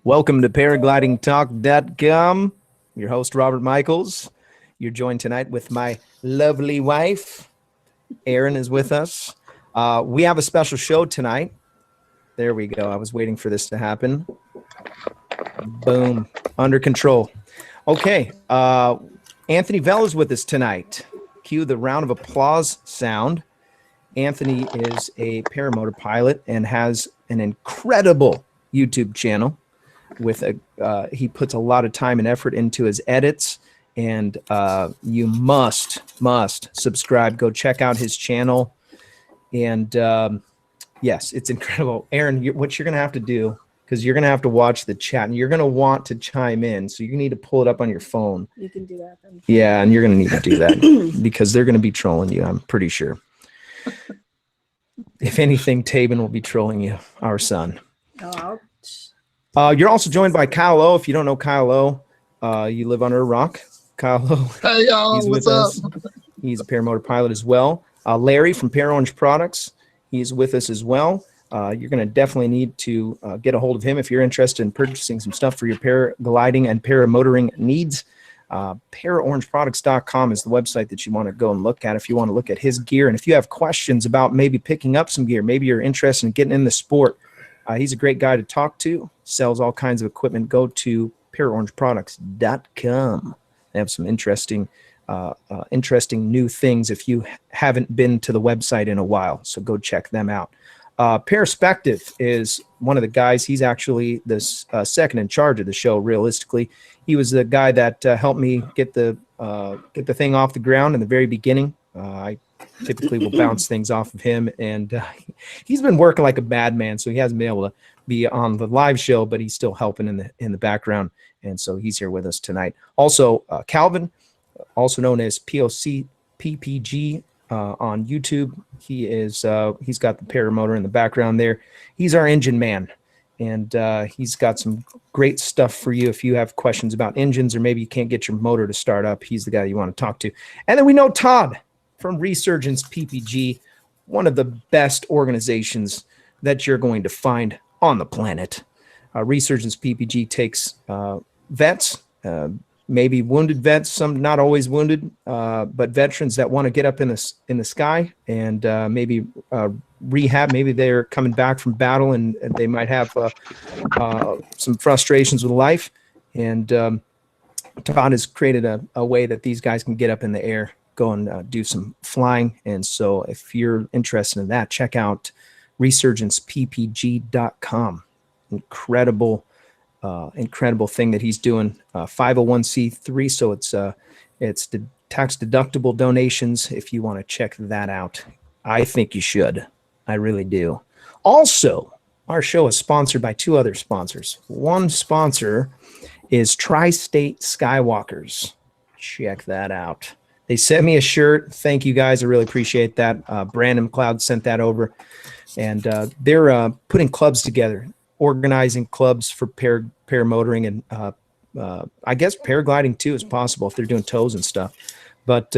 Welcome to paraglidingtalk.com. Your host, Robert Michaels. You're joined tonight with my lovely wife. Erin is with us. We have a special show tonight. There we go. I was waiting for this to happen. Boom. Under control. Okay. Anthony Vella is with us tonight. Cue the round of applause sound. Anthony is a paramotor pilot and has an incredible YouTube channel. He puts a lot of time and effort into his edits, and you must subscribe. Go check out his channel. And yes, it's incredible. Erin, what you're going to have to do, because you're going to have to watch the chat and you're going to want to chime in. So you need to pull it up on your phone. You can do that then. Yeah, and you're going to need to do that because they're going to be trolling you, I'm pretty sure. If anything, Tabin will be trolling you, our son. Oh, You're also joined by Kyle O. If you don't know Kyle O, you live under a rock. Kyle O. Hey, y'all, He's what's with up? us. He's a paramotor pilot as well. Larry from Orange Products, he's with us as well. You're going to definitely need to get a hold of him if you're interested in purchasing some stuff for your paragliding and paramotoring needs. ParaOrangeProducts.com is the website that you want to go and look at if you want to look at his gear. And if you have questions about maybe picking up some gear, maybe you're interested in getting in the sport, he's a great guy to talk to. Sells all kinds of equipment. Go to ParaOrangeProducts.com. They have some interesting new things if you haven't been to the website in a while. So go check them out. Perspective is one of the guys. He's actually the second in charge of the show. Realistically, he was the guy that helped me get the thing off the ground in the very beginning. I typically will bounce things off of him, and he's been working like a bad man, so he hasn't been able to be on the live show, but he's still helping in the background, and so he's here with us tonight. Also, Calvin, also known as PPG on YouTube. He's got the paramotor in the background there. He's our engine man, and he's got some great stuff for you if you have questions about engines or maybe you can't get your motor to start up. He's the guy you want to talk to. And then we know Todd from Resurgence PPG, one of the best organizations that you're going to find on the planet. Resurgence PPG takes vets, maybe wounded vets, some not always wounded, but veterans that want to get up in the sky and maybe rehab. Maybe they're coming back from battle and they might have some frustrations with life. And Todd has created a way that these guys can get up in the air, go and do some flying. And so if you're interested in that, check out resurgenceppg.com. Incredible thing that he's doing. 501c3, so it's the tax deductible donations if you want to check that out. I think you should. I really do. Also, our show is sponsored by two other sponsors. One sponsor is Tri-State Skywalkers. Check that out. They sent me a shirt. Thank you guys. I really appreciate that. Brandon McLeod sent that over. And they're putting clubs together, organizing clubs for paramotoring and I guess paragliding too is possible if they're doing tows and stuff. But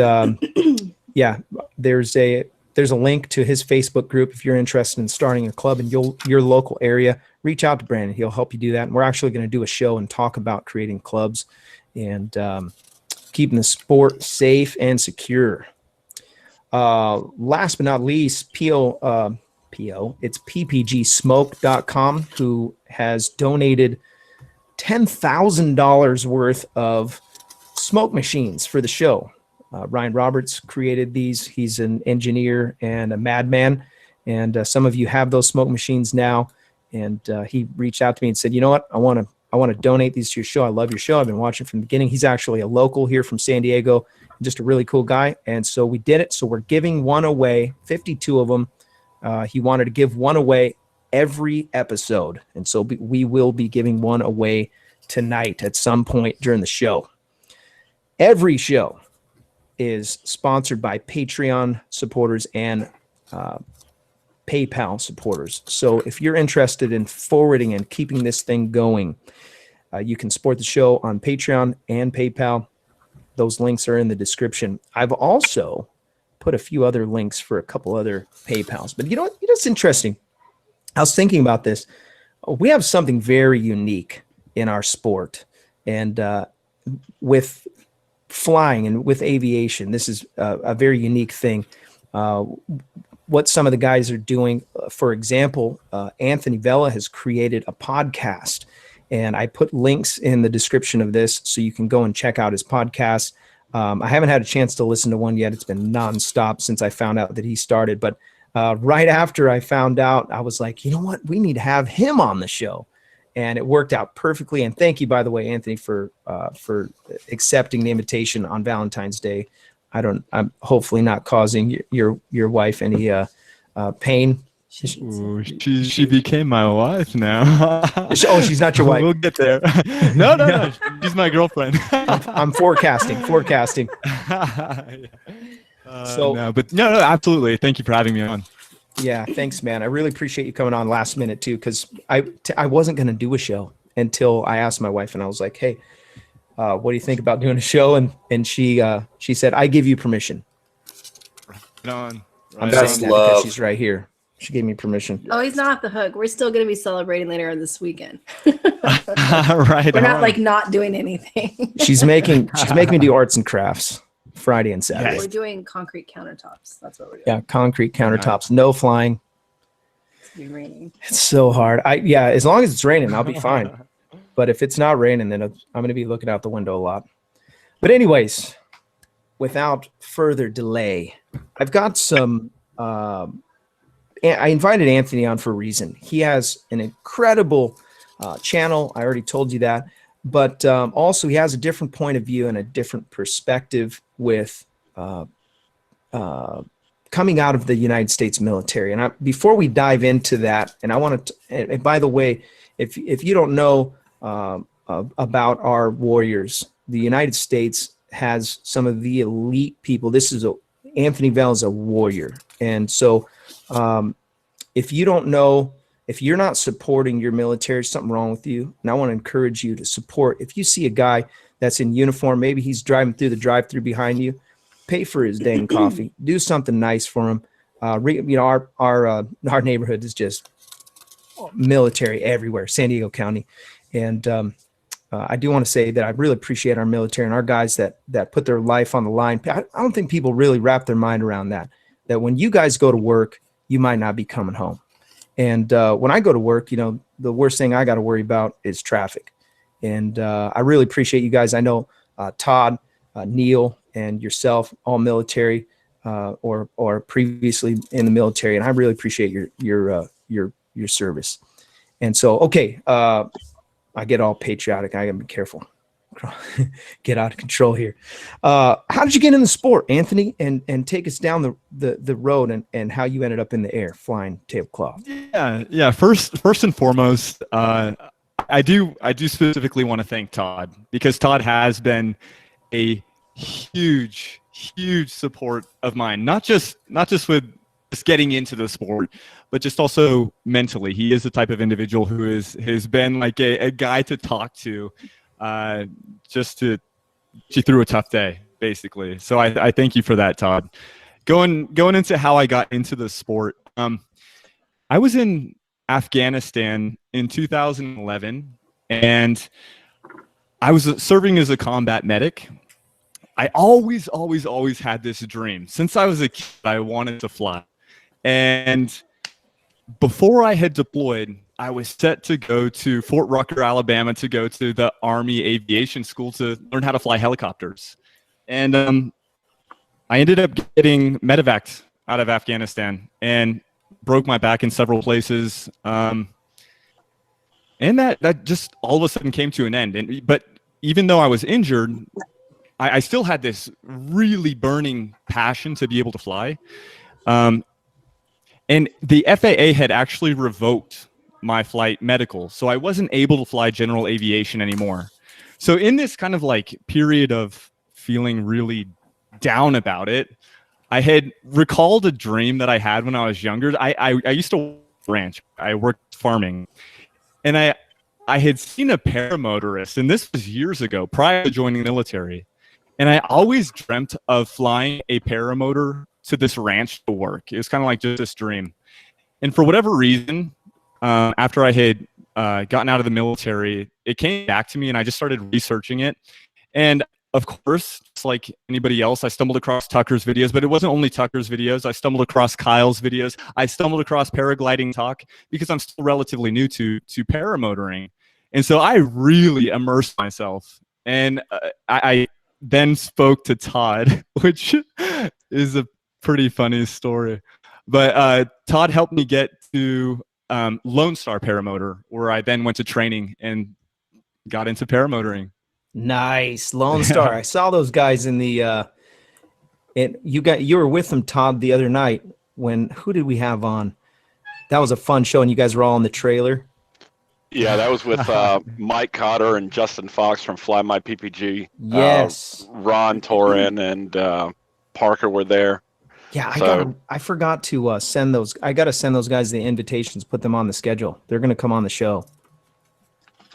yeah, there's a link to his Facebook group if you're interested in starting a club in your local area. Reach out to Brandon. He'll help you do that. And we're actually going to do a show and talk about creating clubs and keeping the sport safe and secure. Last but not least, it's ppgsmoke.com, who has donated $10,000 worth of smoke machines for the show. Ryan Roberts created these. He's an engineer and a madman, and some of you have those smoke machines now. And he reached out to me and said, "You know what? I want to donate these to your show. I love your show. I've been watching from the beginning." He's actually a local here from San Diego, just a really cool guy. And so we did it. So we're giving one away, 52 of them. He wanted to give one away every episode. And so we will be giving one away tonight at some point during the show. Every show is sponsored by Patreon supporters and PayPal supporters. So if you're interested in forwarding and keeping this thing going, you can support the show on Patreon and PayPal. Those links are in the description. I've also put a few other links for a couple other PayPals. But you know what? It's interesting. I was thinking about this. We have something very unique in our sport. And with flying and with aviation, this is a very unique thing. What some of the guys are doing, for example, Anthony Vella has created a podcast, and I put links in the description of this so you can go and check out his podcast. I haven't had a chance to listen to one yet. It's been nonstop since I found out that he started. But right after I found out, I was like, you know what? We need to have him on the show. And it worked out perfectly. And thank you, by the way, Anthony, for accepting the invitation on Valentine's Day. I'm hopefully not causing your wife any pain. Ooh, she became my wife now. Oh, she's not your wife. We'll get there. No. She's my girlfriend. I'm forecasting. No, absolutely. Thank you for having me on. Yeah, thanks, man. I really appreciate you coming on last minute too, because I wasn't going to do a show until I asked my wife, and I was like, hey, what do you think about doing a show? And she said, I give you permission. I'm saying that because she's right here. She gave me permission. Oh, he's not off the hook. We're still going to be celebrating later on this weekend. Right. We're not not doing anything. She's making me do arts and crafts Friday and Saturday. We're doing concrete countertops. That's what we're doing. Yeah, concrete countertops. No flying. It's gonna be raining. It's so hard. As long as it's raining, I'll be fine. But if it's not raining, then I'm going to be looking out the window a lot. But anyways, without further delay, I've got some. I invited Anthony on for a reason. He has an incredible channel. I already told you that. But also he has a different point of view and a different perspective with coming out of the United States military. And before we dive into that, and I want to, and by the way, if you don't know about our warriors, the United States has some of the elite people. Anthony Vella is a warrior. And so if you don't know, if you're not supporting your military, something wrong with you. And I want to encourage you to support. If you see a guy that's in uniform, maybe he's driving through the drive-through behind you, pay for his dang coffee. Do something nice for him. Our neighborhood is just military everywhere, San Diego County. And I do want to say that I really appreciate our military and our guys that put their life on the line. I don't think people really wrap their mind around that when you guys go to work, you might not be coming home. And when I go to work, the worst thing I got to worry about is traffic. And I really appreciate you guys. I know Todd, Neil, and yourself, all military or previously in the military, and I really appreciate your service. And so, okay, I get all patriotic. I gotta be careful. Get out of control here. How did you get in the sport, Anthony? And take us down the road and how you ended up in the air flying tablecloth. Yeah. First and foremost, I do specifically want to thank Todd, because Todd has been a huge support of mine. Not just with just getting into the sport, but just also mentally. He is the type of individual who has been like a guy to talk to. Just to get through a tough day, basically. So I thank you for that, Todd. Going into how I got into the sport. I was in Afghanistan in 2011, and I was serving as a combat medic. I always had this dream. Since I was a kid, I wanted to fly. And before I had deployed, I was set to go to Fort Rucker, Alabama, to go to the Army Aviation School to learn how to fly helicopters. And I ended up getting medevaced out of Afghanistan and broke my back in several places. And that just all of a sudden came to an end. But even though I was injured, I still had this really burning passion to be able to fly. And the FAA had actually revoked my flight medical, so I wasn't able to fly general aviation anymore. So in this kind of like period of feeling really down about it, I had recalled a dream that I had when I was younger. I used to ranch. I worked farming, and I had seen a paramotorist, and this was years ago, prior to joining the military. And I always dreamt of flying a paramotor to this ranch to work. It was kind of like just this dream. And for whatever reason, after I had gotten out of the military, it came back to me, and I just started researching it. And of course, just like anybody else, I stumbled across Tucker's videos, but it wasn't only Tucker's videos. I stumbled across Kyle's videos. I stumbled across paragliding talk because I'm still relatively new to paramotoring. And so I really immersed myself. And I then spoke to Todd, which is a pretty funny story. But Todd helped me get to Lone Star Paramotor, where I then went to training and got into paramotoring. Nice. Lone Star. I saw those guys in the you were with them, Todd, the other night. Who did we have on? That was a fun show, and you guys were all in the trailer. Yeah, that was with Mike Cotter and Justin Fox from Fly My PPG. Yes. Ron Torin and Parker were there. Yeah, I forgot to send those. I got to send those guys the invitations, put them on the schedule. They're going to come on the show.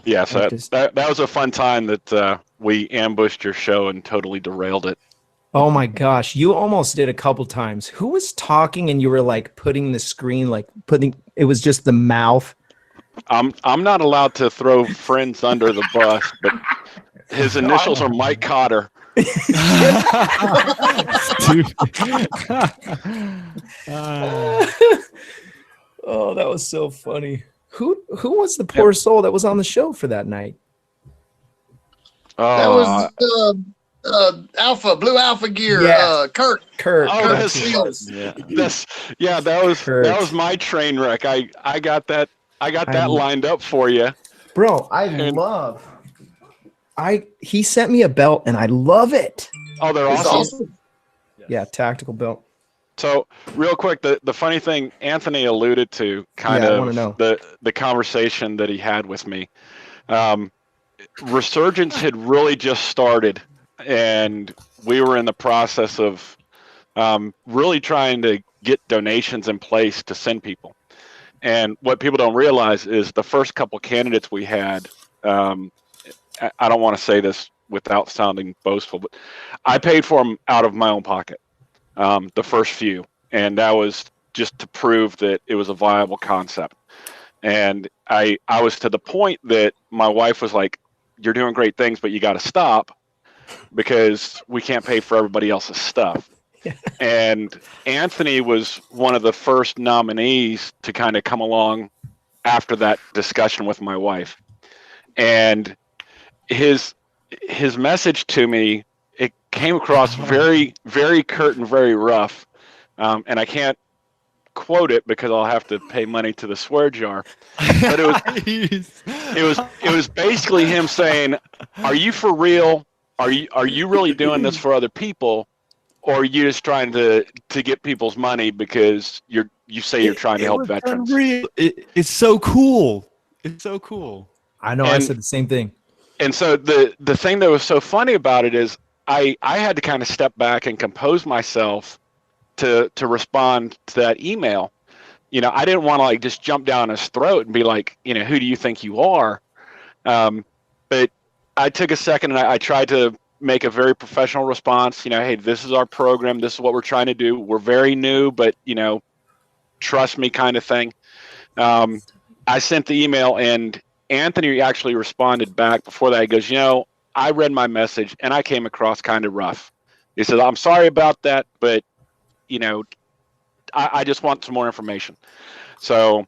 Yeah, so that was a fun time that we ambushed your show and totally derailed it. Oh my gosh, you almost did a couple times. Who was talking and you were like putting the screen, it was just the mouth? I'm not allowed to throw friends under the bus, but his initials are Mike Cotter. Oh, that was so funny. Who was the poor soul that was on the show for that night? That was Blue Alpha Gear. Yeah. Kurt. Oh, Kurt Shields. That was my train wreck. I got that lined up for you, bro. He sent me a belt and I love it. Oh, they're awesome. Yeah, tactical belt. So real quick, the funny thing Anthony alluded to the conversation that he had with me. Resurgence had really just started, and we were in the process of really trying to get donations in place to send people. And what people don't realize is the first couple candidates we had, I don't want to say this without sounding boastful, but I paid for them out of my own pocket. The first few, and that was just to prove that it was a viable concept. And I was to the point that my wife was like, "You're doing great things, but you got to stop because we can't pay for everybody else's stuff." And Anthony was one of the first nominees to kind of come along after that discussion with my wife. And his message to me, it came across very, very curt and very rough. And I can't quote it because I'll have to pay money to the swear jar. But it was basically him saying, "Are you for real? Are you really doing this for other people? Or are you just trying to get people's money because you say you're trying to help veterans?" It's so cool. It's so cool. I know. I said the same thing. And so the thing that was so funny about it is I had to kind of step back and compose myself to respond to that email. You know, I didn't want to like just jump down his throat and be like, you know, "Who do you think you are?" But I took a second and I tried to make a very professional response. You know, "Hey, this is our program. This is what we're trying to do. We're very new, but, you know, trust me," kind of thing. I sent the email and Anthony actually responded back before that. He goes, "You know, I read my message and I came across kind of rough." He said, "I'm sorry about that, but, you know, I just want some more information." So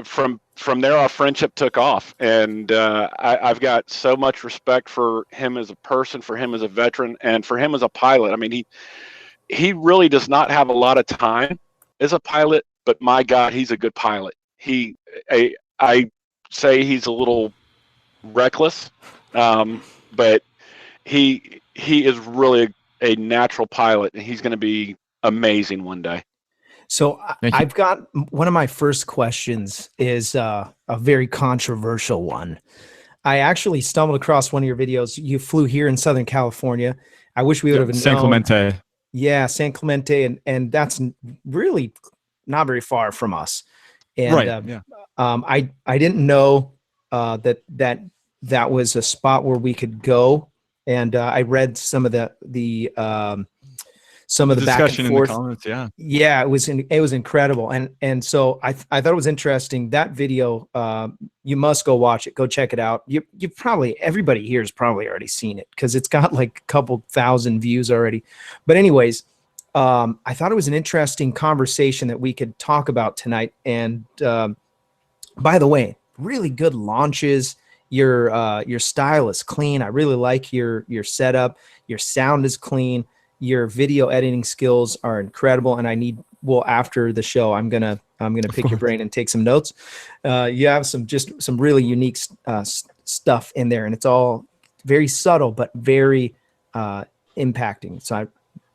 from there, our friendship took off, and I've got so much respect for him as a person, for him as a veteran, and for him as a pilot. I mean, he really does not have a lot of time as a pilot, but my God, he's a good pilot. I say he's a little reckless, but he is really a natural pilot, and he's going to be amazing one day. So I've got one of my first questions is a very controversial one. I actually stumbled across one of your videos. You flew here in Southern California. I wish we would have known. San Clemente. Yeah, San Clemente, and that's really not very far from us. And Right. I didn't know that was a spot where we could go, and I read some of the some of the back discussion and in the forth. comments, yeah. Yeah, it was incredible, and so I thought it was interesting. That video, you must go watch it. Go check it out. You probably, everybody here has probably already seen it because it's got like a couple thousand views already. But anyways, I thought it was an interesting conversation that we could talk about tonight. And by the way, really good launches. Your style is clean. I really like your setup. Your sound is clean. Your video editing skills are incredible. And after the show, I'm gonna pick your brain and take some notes. You have some really unique stuff in there, and it's all very subtle but very impacting. So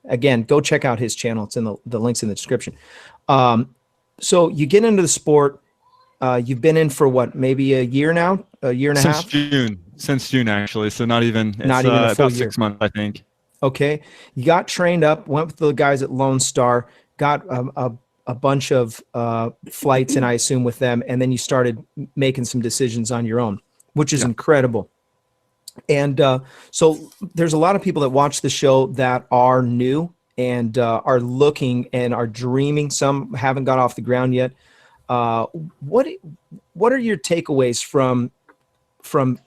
again, go check out his channel. It's in the links in the description. So you get into the sport. You've been in for what, maybe a year now, a year and a half? Since June, actually. So not even a full year. about 6 months, I think. Okay. You got trained up, went with the guys at Lone Star, got a bunch of flights, and I assume with them, and then you started making some decisions on your own, which is incredible. And so there's a lot of people that watch the show that are new and are looking and are dreaming. Some haven't got off the ground yet. What are your takeaways from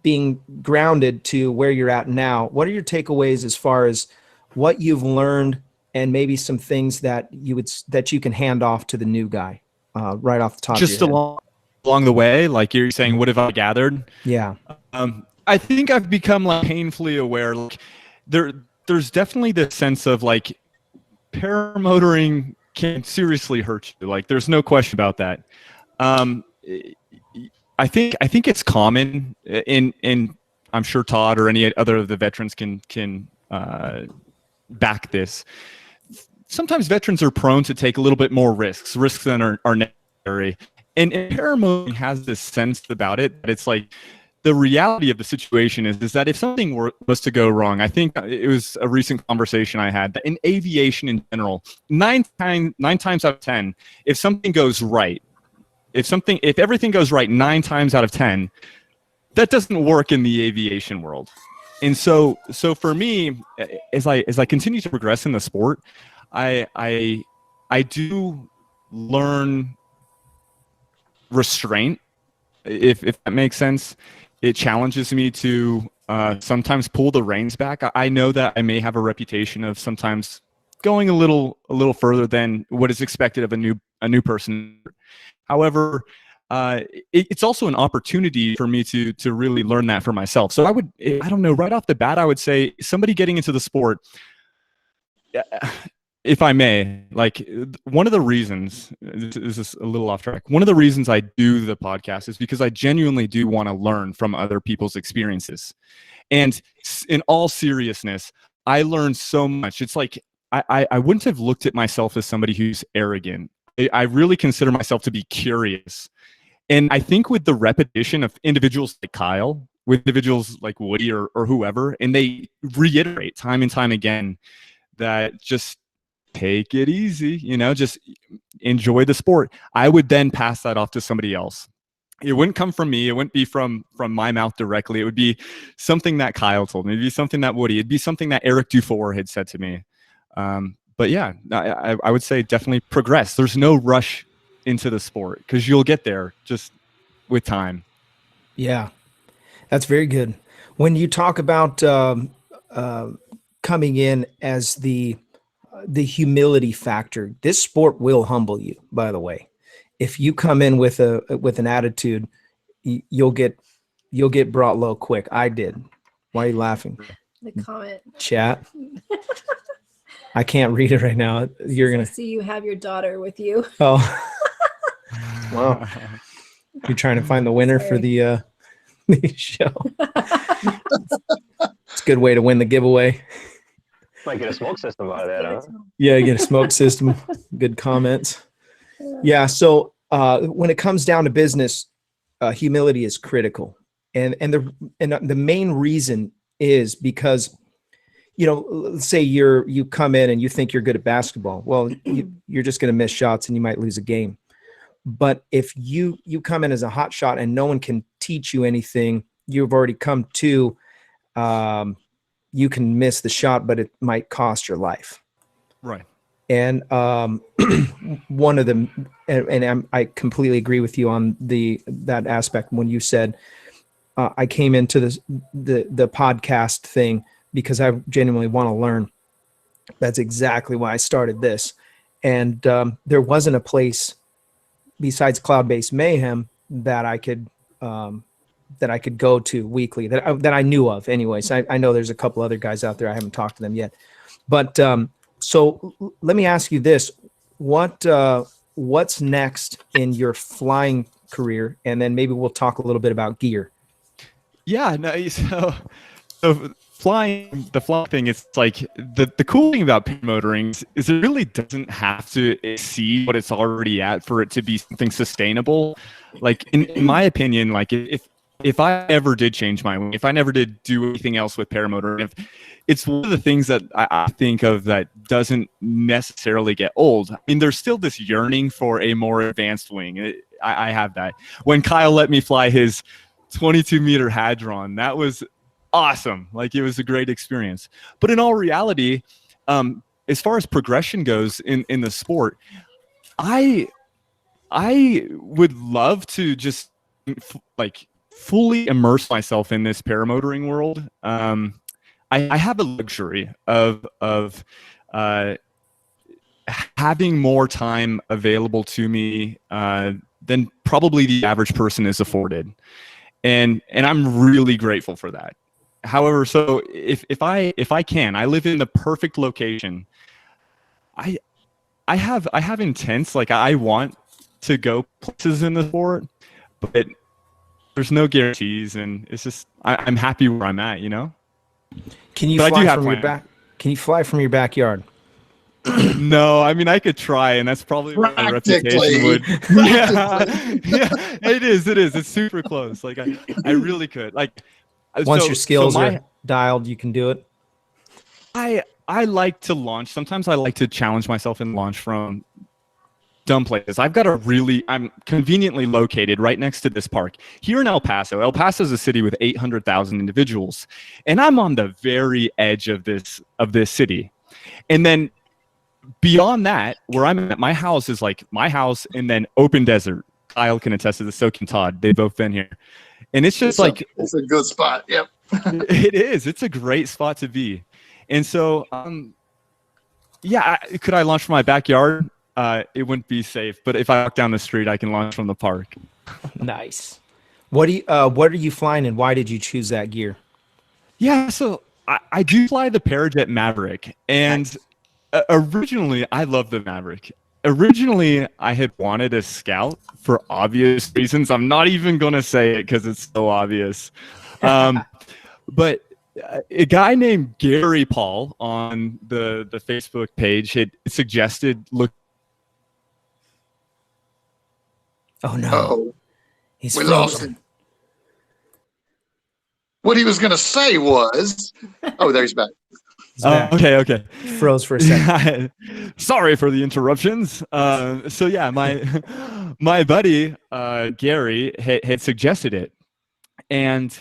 being grounded to where you're at now? What are your takeaways as far as what you've learned and maybe some things that you can hand off to the new guy right off the top Just of your head? Along the way, like you're saying, what have I gathered? Yeah. I think I've become like painfully aware. Like there's definitely this sense of like paramotoring can seriously hurt you. Like there's no question about that. I think it's common in I'm sure Todd or any other of the veterans can back this. Sometimes veterans are prone to take a little bit more risks than are necessary. And paramotoring has this sense about it that it's like the reality of the situation is that if something was to go wrong, I think it was a recent conversation I had that in aviation in general, nine times out of 10, if something goes right, if everything goes right 9 times out of 10, that doesn't work in the aviation world. And so for me, as I continue to progress in the sport, I do learn restraint, if that makes sense. It challenges me to sometimes pull the reins back. I know that I may have a reputation of sometimes going a little further than what is expected of a new person. However, it's also an opportunity for me to really learn that for myself. So I don't know, right off the bat, I would say somebody getting into the sport, if I may, like one of the reasons, this is a little off track, one of the reasons I do the podcast is because I genuinely do want to learn from other people's experiences. And in all seriousness, I learned so much. It's like, I wouldn't have looked at myself as somebody who's arrogant. I really consider myself to be curious. And I think with the repetition of individuals like Kyle, with individuals like Woody or whoever, and they reiterate time and time again that just take it easy, just enjoy the sport. I would then pass that off to somebody else. It wouldn't come from me. It wouldn't be from my mouth directly. It would be something that Kyle told me. It'd be something that Woody. It'd be something that Eric Dufour had said to me. But yeah, I would say definitely progress. There's no rush into the sport because you'll get there just with time. Yeah, that's very good. When you talk about coming in as the humility factor, this sport will humble you, by the way. If you come in with an attitude, you'll get brought low quick. I did. Why are you laughing? The comment. Chat. I can't read it right now. You're going to see you have your daughter with you. Oh. Well, you're trying to find the winner for the show. It's a good way to win the giveaway. Might get a smoke system out of that, huh? Yeah, get a smoke system. Good comments. Yeah. So when it comes down to business, humility is critical, and the main reason is because, let's say you come in and you think you're good at basketball. Well, you're just going to miss shots and you might lose a game. But if you come in as a hot shot and no one can teach you anything, you've already come to you can miss the shot, but it might cost your life. Right. And one of them, I completely agree with you on that aspect when you said I came into the podcast thing because I genuinely want to learn. That's exactly why I started this. And there wasn't a place besides Cloud-Based Mayhem that I could go to weekly that I knew of. Anyways, I know there's a couple other guys out there. I haven't talked to them yet, but so let me ask you this: what's next in your flying career, and then maybe we'll talk a little bit about gear. Yeah, no, so the flying thing, it's like the cool thing about paramotoring is it really doesn't have to exceed what it's already at for it to be something sustainable. Like in my opinion, like if I ever did change my wing, if I never did do anything else with paramotoring, it's one of the things that I think of that doesn't necessarily get old. I mean, there's still this yearning for a more advanced wing. I have that. When Kyle let me fly his 22-meter hadron, that was awesome. Like, it was a great experience. But in all reality, as far as progression goes in the sport, I would love to just like fully immerse myself in this paramotoring world. I have a luxury of having more time available to me than probably the average person is afforded, and I'm really grateful for that. However, so if I can, I live in the perfect location. I have intents, like I want to go places in the sport, but there's no guarantees, and it's just I'm happy where I'm at, you know. Can you But fly from your back? Can you fly from your backyard? No, I mean I could try, and that's probably what my reputation would. Yeah, it is. It's super close. Like I really could. Like once your skills are dialed, you can do it. I like to launch. Sometimes I like to challenge myself and launch from dumb places. I'm conveniently located right next to this park here in El Paso. El Paso is a city with 800,000 individuals, and I'm on the very edge of this city. And then beyond that, where I'm at, my house is like my house, and then open desert. Kyle can attest to this. So can Todd. They've both been here, and it's just it's a good spot. Yep. It is. It's a great spot to be. And so, could I launch from my backyard? It wouldn't be safe, but if I walk down the street, I can launch from the park. Nice. What are you flying, and why did you choose that gear? Yeah, so I do fly the Parajet Maverick, and originally I love the Maverick. Originally, I had wanted a Scout for obvious reasons. I'm not even going to say it because it's so obvious. But a guy named Gary Paul on the Facebook page had suggested Oh no! Uh-oh. He's we frozen. lost him. What he was going to say was, "Oh, there he's back." He's back. Okay. Froze for a second. Sorry for the interruptions. So yeah, my buddy Gary had suggested it, and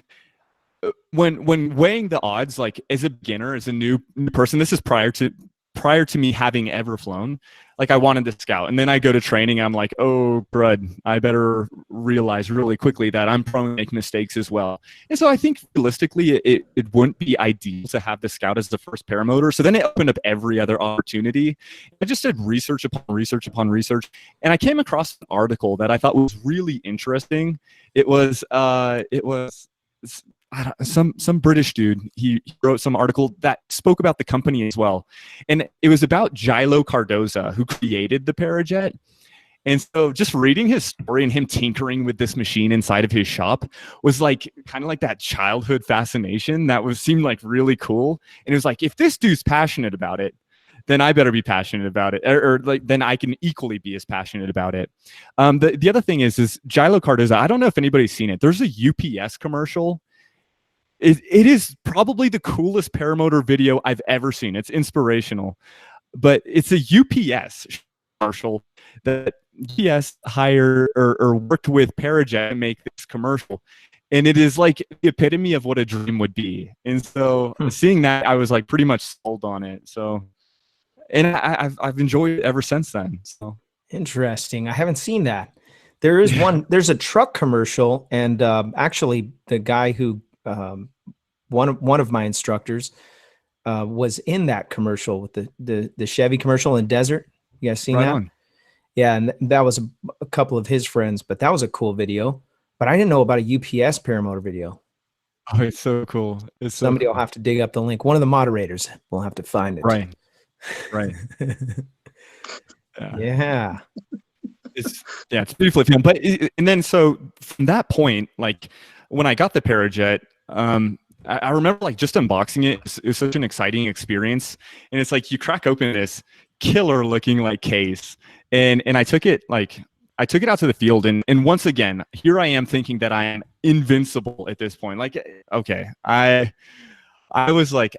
when weighing the odds, like as a beginner, as a new person, this is prior to me having ever flown. Like, I wanted the Scout, and then I go to training. I'm like, oh, crud, I better realize really quickly that I'm prone to make mistakes as well. And so I think realistically, it wouldn't be ideal to have the Scout as the first paramotor. So then it opened up every other opportunity. I just did research upon research upon research, and I came across an article that I thought was really interesting. It was some British dude. He wrote some article that spoke about the company as well, and it was about Gilo Cardoza, who created the Parajet. And so just reading his story and him tinkering with this machine inside of his shop was like kind of like that childhood fascination that seemed like really cool. And it was like, if this dude's passionate about it, then I better be passionate about it, or like then I can equally be as passionate about it. The other thing is Gilo Cardoza. I don't know if anybody's seen it. There's a UPS commercial. It is probably the coolest paramotor video I've ever seen. It's inspirational, but it's a UPS commercial that UPS hired or worked with Parajet to make this commercial. and it is like the epitome of what a dream would be. And so seeing that, I was like pretty much sold on it. So, and I've enjoyed it ever since then. So Interesting. I haven't seen that. There is one. There's a truck commercial, and actually, the guy who one of my instructors was in that commercial with the Chevy commercial in desert. You guys seen right that? on. Yeah, and that was a couple of his friends, but that was a cool video. But I didn't know about a UPS paramotor video. Oh, it's so cool. It's so Somebody cool. will have to dig up the link. One of the moderators will have to find it. Right. Yeah. It's beautifully filmed. But and then so from that point, like when I got the Parajet, I remember like just unboxing it. It was such an exciting experience, and it's like you crack open this killer looking like case, and I took it out to the field, and once again, here I am thinking that I am invincible at this point. Like, okay, I was like,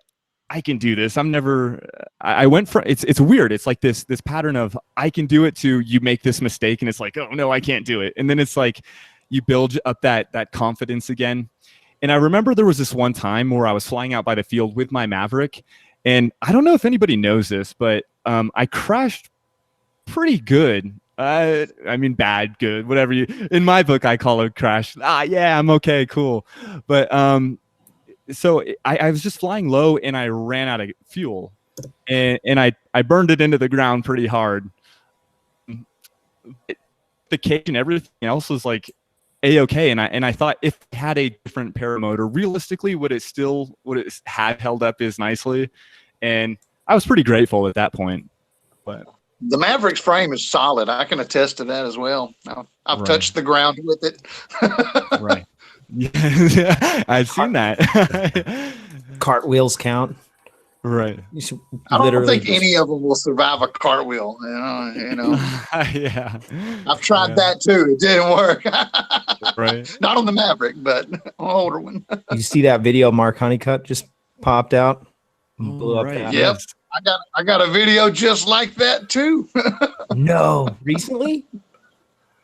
I can do this. I went from, it's weird. It's like this pattern of I can do it to you make this mistake, and it's like, oh no, I can't do it. And then it's like you build up that confidence again. And I remember there was this one time where I was flying out by the field with my Maverick, and I don't know if anybody knows this, but I crashed pretty good. I mean, bad, good, whatever in my book, I call it crash. Yeah, I'm okay, cool. But so I was just flying low, and I ran out of fuel, and I burned it into the ground pretty hard. The cage and everything else was like a-okay, and I thought if it had a different paramotor, realistically, would it have held up as nicely? And I was pretty grateful at that point. But The Maverick's frame is solid. I can attest to that as well. I've Right. touched the ground with it. right. Yeah, I've seen that. Cartwheels count. Right. You should I don't literally think any of them will survive a cartwheel. You know. Yeah. I've tried Yeah. that too. It didn't work. Right. Not on the Maverick, but on an older one. You see that video Mark Honeycutt just popped out? And blew up right. that. Yep. I got a video just like that too. No, recently?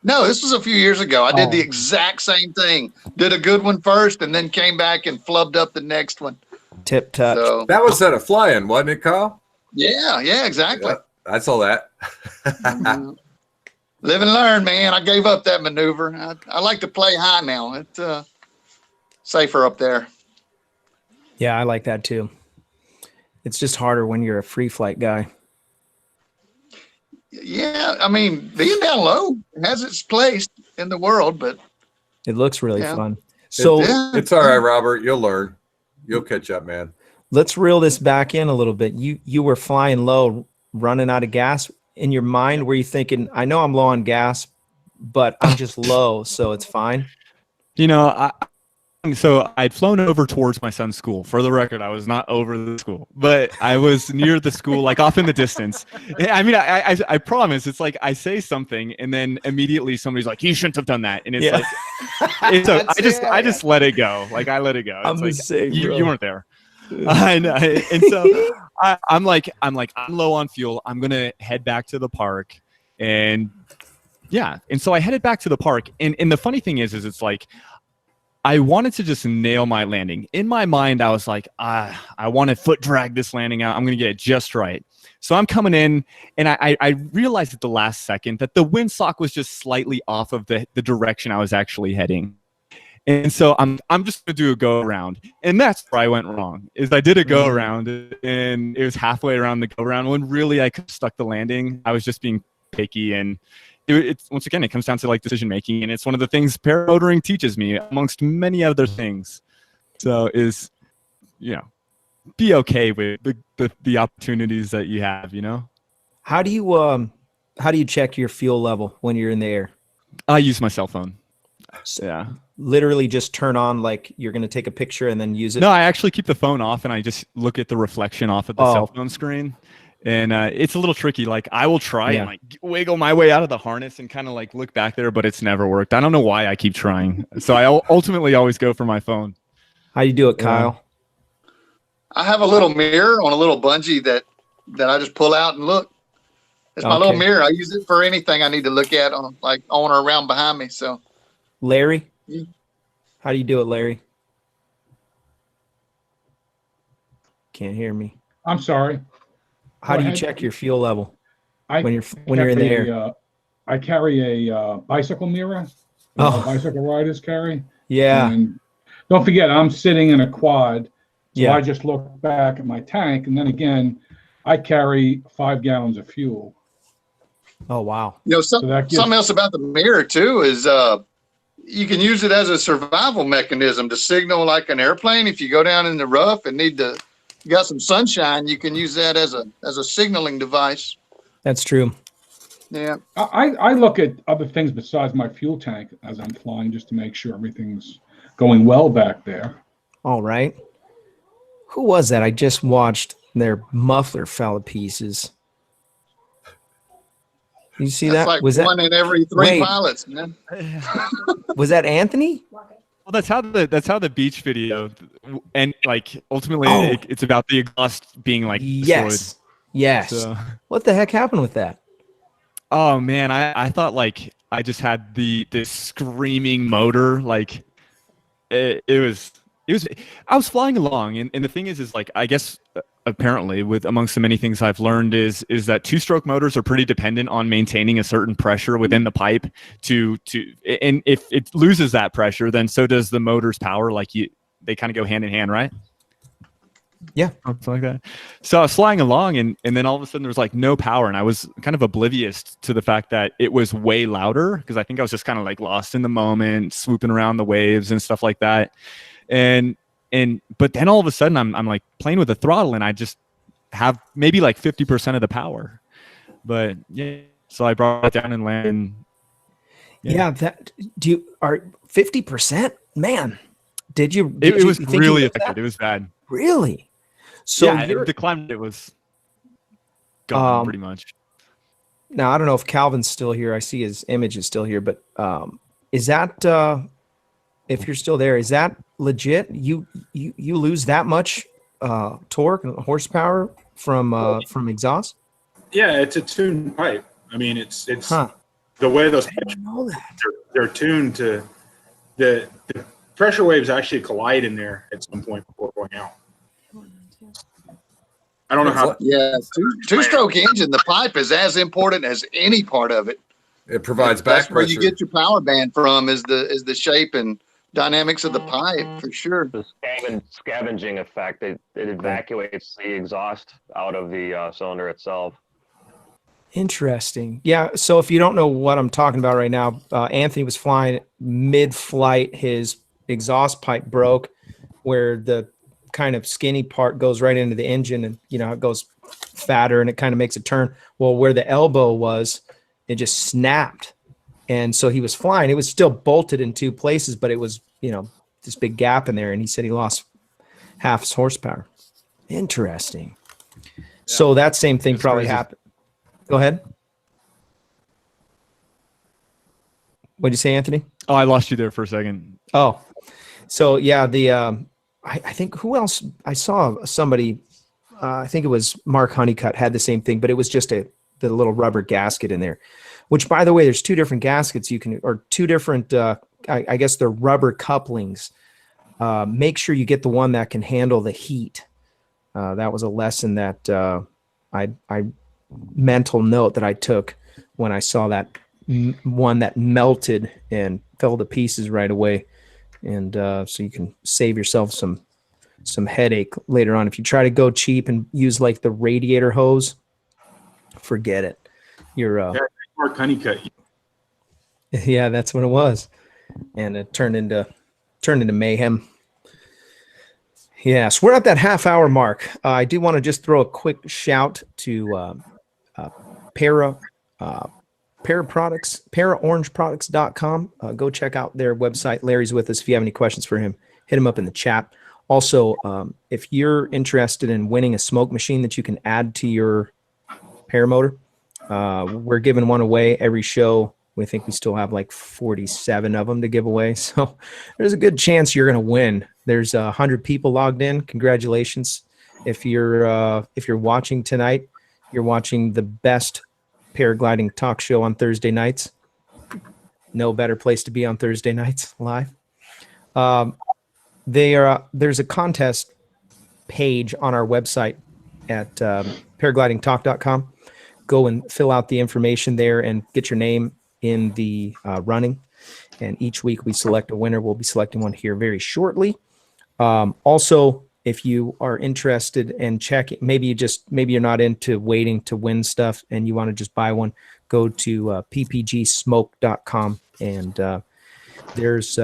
No, this was a few years ago. I did Oh. the exact same thing. Did a good one first, and then came back and flubbed up the next one. Tip touch. So That was at a fly-in, wasn't it, Kyle? yeah, exactly. Yeah, I saw that. Live and learn, man. I gave up that maneuver. I like to play high now. It's safer up there. Yeah, I like that too. It's just harder when you're a free flight guy. Yeah, I mean, being down low has its place in the world, but It looks really Yeah. fun. So yeah, It's all right, Robert. You'll learn. You'll catch up, man. let's reel this back in a little bit. You were flying low, running out of gas. In your mind, were you thinking, I know I'm low on gas, but I'm just low, so it's fine? You know, so I'd flown over towards my son's school. For the record, I was not over the school, but I was near the school, like off in the distance. I mean, I promise. It's like I say something, and then immediately somebody's like, "You shouldn't have done that," and it's Yeah. like, I just let it go. Like I let it go. I'm It's the like, same, bro. you weren't there. I know. And so I'm low on fuel. I'm gonna head back to the park, and yeah. And so I headed back to the park, and the funny thing is it's like I wanted to just nail my landing. In my mind, I was like, I want to foot drag this landing out. I'm gonna get it just right. So I'm coming in, and I realized at the last second that the windsock was just slightly off of the direction I was actually heading. And so I'm just gonna do a go around, and that's where I went wrong. Is I did a go around, and it was halfway around the go around when really I could have stuck the landing. I was just being picky, and it's once again it comes down to like decision making, and it's one of the things paramotoring teaches me amongst many other things. So is be okay with the opportunities that you have. How do you check your fuel level when you're in the air? I use my cell phone. Yeah. Literally just turn on, like you're going to take a picture and then use it? No, I actually keep the phone off, and I just look at the reflection off of the cell phone screen. And it's a little tricky. Like I will try and like wiggle my way out of the harness and kind of like look back there, but it's never worked. I don't know why I keep trying. So I ultimately always go for my phone. How you do it, Kyle? I have a little mirror on a little bungee that I just pull out and look. It's my little Okay. mirror. I use it for anything I need to look at on or around behind me. So Larry? How do you do it, Larry? Can't hear me. I'm sorry. How Go do you ahead. check your fuel level I when you're in the carry air? I carry a bicycle mirror. that all Oh. bicycle riders carry. Yeah. And don't forget, I'm sitting in a quad, so Yeah. I just look back at my tank, and then again, I carry 5 gallons of fuel. Oh, wow. You know, So that gives, something else about the mirror too is you can use it as a survival mechanism to signal like an airplane. If you go down in the rough and you got some sunshine, you can use that as a signaling device. That's true. Yeah. I look at other things besides my fuel tank as I'm flying, just to make sure everything's going well back there. All right. Who was that? I just watched their muffler fell to pieces. You see That's that? like Was one that in every 3 Wait. pilots, man. was that Anthony? Well, that's how the beach video, and like ultimately Oh. it's about the exhaust being like destroyed. Yes. Yes. So, What the heck happened with that? oh man, I thought like I just had this screaming motor. Like it was I was flying along, and the thing is like I guess apparently with amongst the many things I've learned is that 2-stroke motors are pretty dependent on maintaining a certain pressure within the pipe to and if it loses that pressure, then so does the motor's power. Like they kind of go hand in hand, right? Yeah. Something like that. So I was flying along, and then all of a sudden there was like no power, and I was kind of oblivious to the fact that it was way louder, because I think I was just kind of like lost in the moment, swooping around the waves and stuff like that. But then all of a sudden I'm like playing with the throttle, and I just have maybe like 50% of the power. But yeah, so I brought it down and landed. Yeah. That are 50%? Man, did you? It was you think you really did that? affected. It was bad. Really? So Yeah, you're, the climate was gone pretty much. now I don't know if Calvin's still here. I see his image is still here, but is that if you're still there, is that legit? You lose that much torque and horsepower from exhaust? Yeah, it's a tuned pipe. I mean, it's Huh. the way those I pipes didn't know that. they're tuned to the pressure waves actually collide in there at some point before going out. I don't know how. Yeah. Two-stroke engine, the pipe is as important as any part of it. It provides back That's where you pressure. get your power band from is the shape and dynamics of the pipe for sure. The scavenging effect, it evacuates the exhaust out of the cylinder itself. Interesting. Yeah. So if you don't know what I'm talking about right now, Anthony was flying mid-flight. His exhaust pipe broke, where the kind of skinny part goes right into the engine, and it goes fatter and it kind of makes a turn. Well, where the elbow was, it just snapped, and so he was flying. It was still bolted in 2 places, but it was this big gap in there, and he said he lost half his horsepower. Interesting. Yeah. So that same thing probably happened. Go ahead. What'd you say, Anthony? Oh, I lost you there for a second. Oh, so yeah, I think who else? I saw somebody. I think it was Mark Honeycutt had the same thing, but it was just the little rubber gasket in there. Which, by the way, there's 2 different gaskets or 2 different. I guess they're rubber couplings. Make sure you get the one that can handle the heat. That was a lesson that I mental note that I took when I saw that one that melted and fell to pieces right away. And so you can save yourself some headache later on. If you try to go cheap and use like the radiator hose, forget it. You're Mark Honeycutt. yeah, that's what it was. And it turned into mayhem. Yes, we're at that half-hour mark. I do want to just throw a quick shout to paraorangeproducts.com. Go check out their website. Larry's with us. If you have any questions for him, hit him up in the chat. Also, if you're interested in winning a smoke machine that you can add to your paramotor, we're giving one away every show. We think we still have like 47 of them to give away. So there's a good chance you're going to win. There's 100 people logged in. Congratulations. If you're watching tonight, you're watching the best paragliding talk show on Thursday nights. No better place to be on Thursday nights live. There's a contest page on our website at paraglidingtalk.com. Go and fill out the information there and get your name in the running. And each week we select a winner. We'll be selecting one here very shortly. Also, if you are interested in checking, maybe you're not into waiting to win stuff and you want to just buy one, go to ppgsmoke.com and there's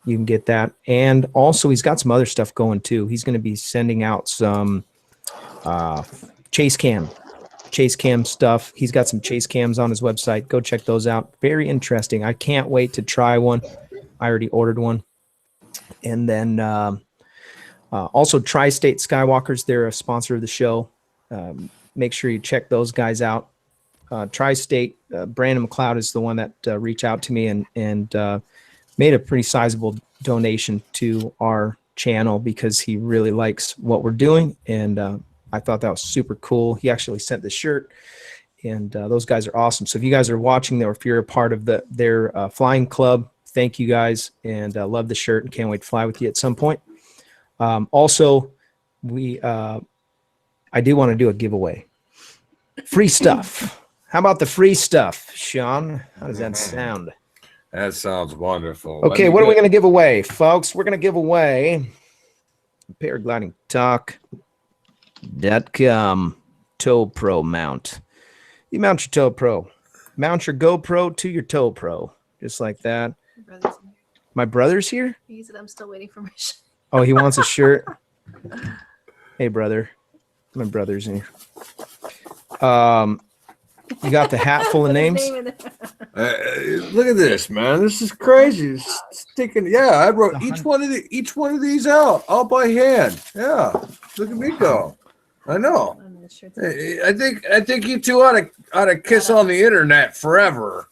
you can get that. And also he's got some other stuff going too. He's going to be sending out some chase cam stuff. He's got some chase cams on his website. Go check those out. Very interesting. I can't wait to try one. I already ordered one. And then also Tri-State Skywalkers, they're a sponsor of the show. Make sure you check those guys out. Tri-State, Brandon McLeod is the one that reached out to me and made a pretty sizable donation to our channel because he really likes what we're doing. And I thought that was super cool. He actually sent the shirt, and those guys are awesome. So if you guys are watching, or if you're a part of their flying club, thank you guys, and love the shirt and can't wait to fly with you at some point. Also, I do want to do a giveaway. Free stuff. How about the free stuff, Sean? How does that sound? That sounds wonderful. Okay, what are we going to give away, folks? We're going to give away paraglidingtalk.com Tow Pro mount. You mount your Tow Pro. Mount your GoPro to your Tow Pro. Just like that. My brother's here? He said I'm still waiting for my shirt. Oh, he wants a shirt? Hey, brother. My brother's here. You got the hat full of names? Look at this, man. This is crazy. It's sticking. Yeah, I wrote each one of these out all by hand. Yeah, look at me go. I know. I think you two ought to kiss on the internet forever.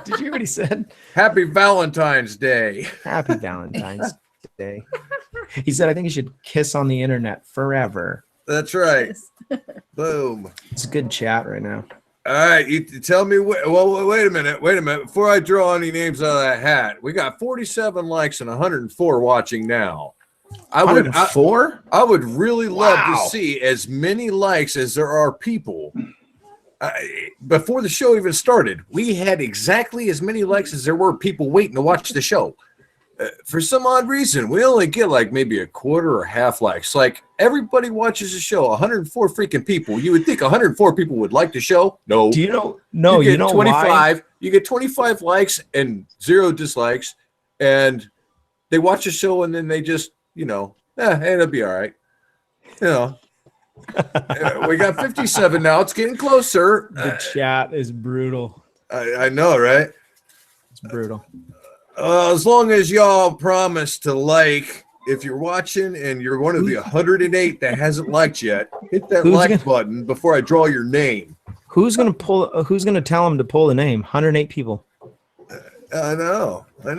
Did you hear what he said? Happy Valentine's Day. Happy Valentine's Day. He said, I think you should kiss on the internet forever. That's right. Boom. It's a good chat right now. All right, you tell me. Well, wait a minute. Before I draw any names out of that hat, we got 47 likes and 104 watching now. I would really love to see as many likes as there are people. Before the show even started, we had exactly as many likes as there were people waiting to watch the show. For some odd reason, we only get like maybe a quarter or half likes. Like everybody watches the show, 104 freaking people. You would think 104 people would like the show. No. Do you know? No, you know 25. why? You get 25 likes and 0 dislikes, and they watch the show and then they just, hey, it'll be all right. We got 57 now. It's getting closer. The chat is brutal. I know, right? It's brutal. As long as y'all promise to like, if you're watching and you're one of the 108 that hasn't liked yet, hit that button before I draw your name. Who's gonna tell him to pull the name? 108 people. I know. And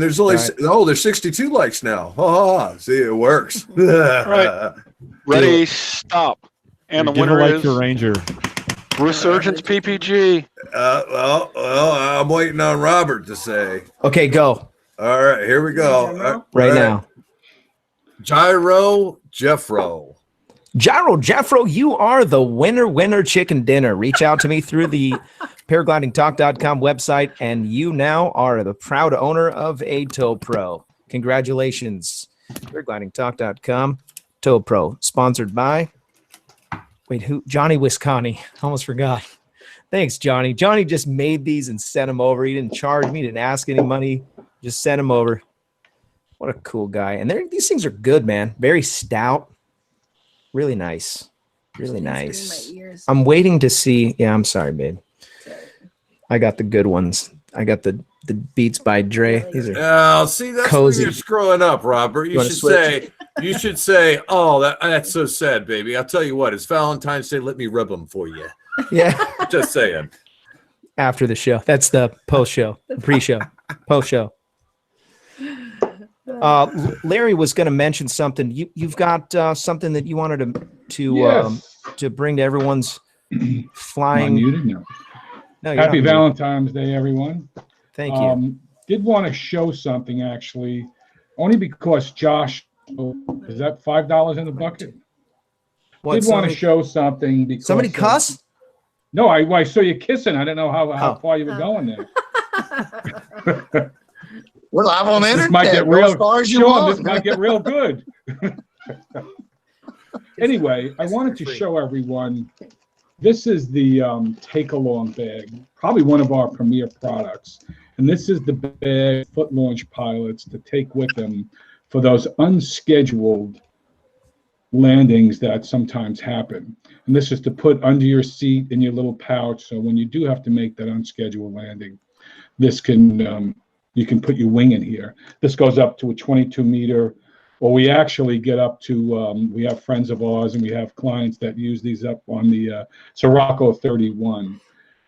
there's only there's 62 likes now. See, it works. Right. Ready, stop. And the winner is your Ranger. Resurgence PPG. Well, I'm waiting on Robert to say. Okay, go. All right, here we go. Right now. Gyro Jeffro, you are the winner chicken dinner. Reach out to me through the paraglidingtalk.com website, and you now are the proud owner of a Tow Pro. Congratulations. Paraglidingtalk.com, Tow Pro, sponsored by who? Johnny Wisconsin. Almost forgot. Thanks, Johnny. Johnny just made these and sent them over. He didn't charge me, didn't ask any money. Just sent them over. What a cool guy. And these things are good, man. Very stout. Really nice. Really nice. I'm waiting to see. Yeah, I'm sorry, babe. I got the good ones. I got the Beats by Dre. These are see, that's cozy. Where you're screwing up, Robert. You should say, oh, that's so sad, baby. I'll tell you what, it's Valentine's Day. Let me rub them for you. Yeah. Just saying. After the show. That's the post-show, pre-show, post-show. Larry was going to mention something. You've got something that you wanted to bring to everyone's flying. No. Happy Valentine's Day, everyone. Thank you. Did want to show something actually, only because Josh, is that $5 in the bucket? What, Did want to show something because somebody cuss? No, I saw you kissing. I didn't know how Oh. far you were going there. We're live on the This internet. might get Go real. as far as you Sean, want. this might get real good. Anyway, I wanted to show everyone. This is the take-along bag, probably one of our premier products. And this is the bag foot launch pilots to take with them for those unscheduled landings that sometimes happen. And this is to put under your seat in your little pouch. So when you do have to make that unscheduled landing, this can, you can put your wing in here. This goes up to a 22-meter, or we actually get up to, we have friends of ours and we have clients that use these up on the Sirocco 31.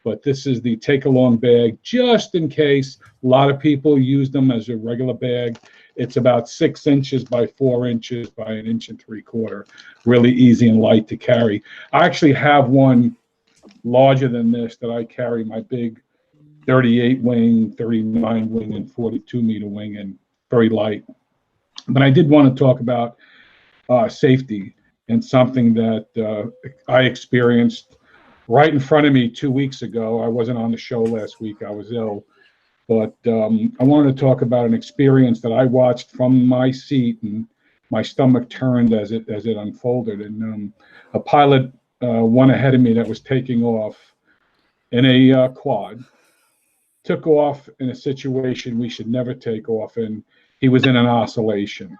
But this is the take-along bag, just in case. A lot of people use them as a regular bag. It's about 6 inches by 4 inches by 1 3/4 inches. Really easy and light to carry. I actually have one larger than this that I carry my big 38 wing, 39 wing, and 42-meter wing, and very light. But I did want to talk about safety and something that I experienced right in front of me 2 weeks ago. I wasn't on the show last week. I was ill. But I wanted to talk about an experience that I watched from my seat, and my stomach turned as it unfolded. And a pilot, one ahead of me that was taking off in a quad, took off in a situation we should never take off in. He was in an oscillation.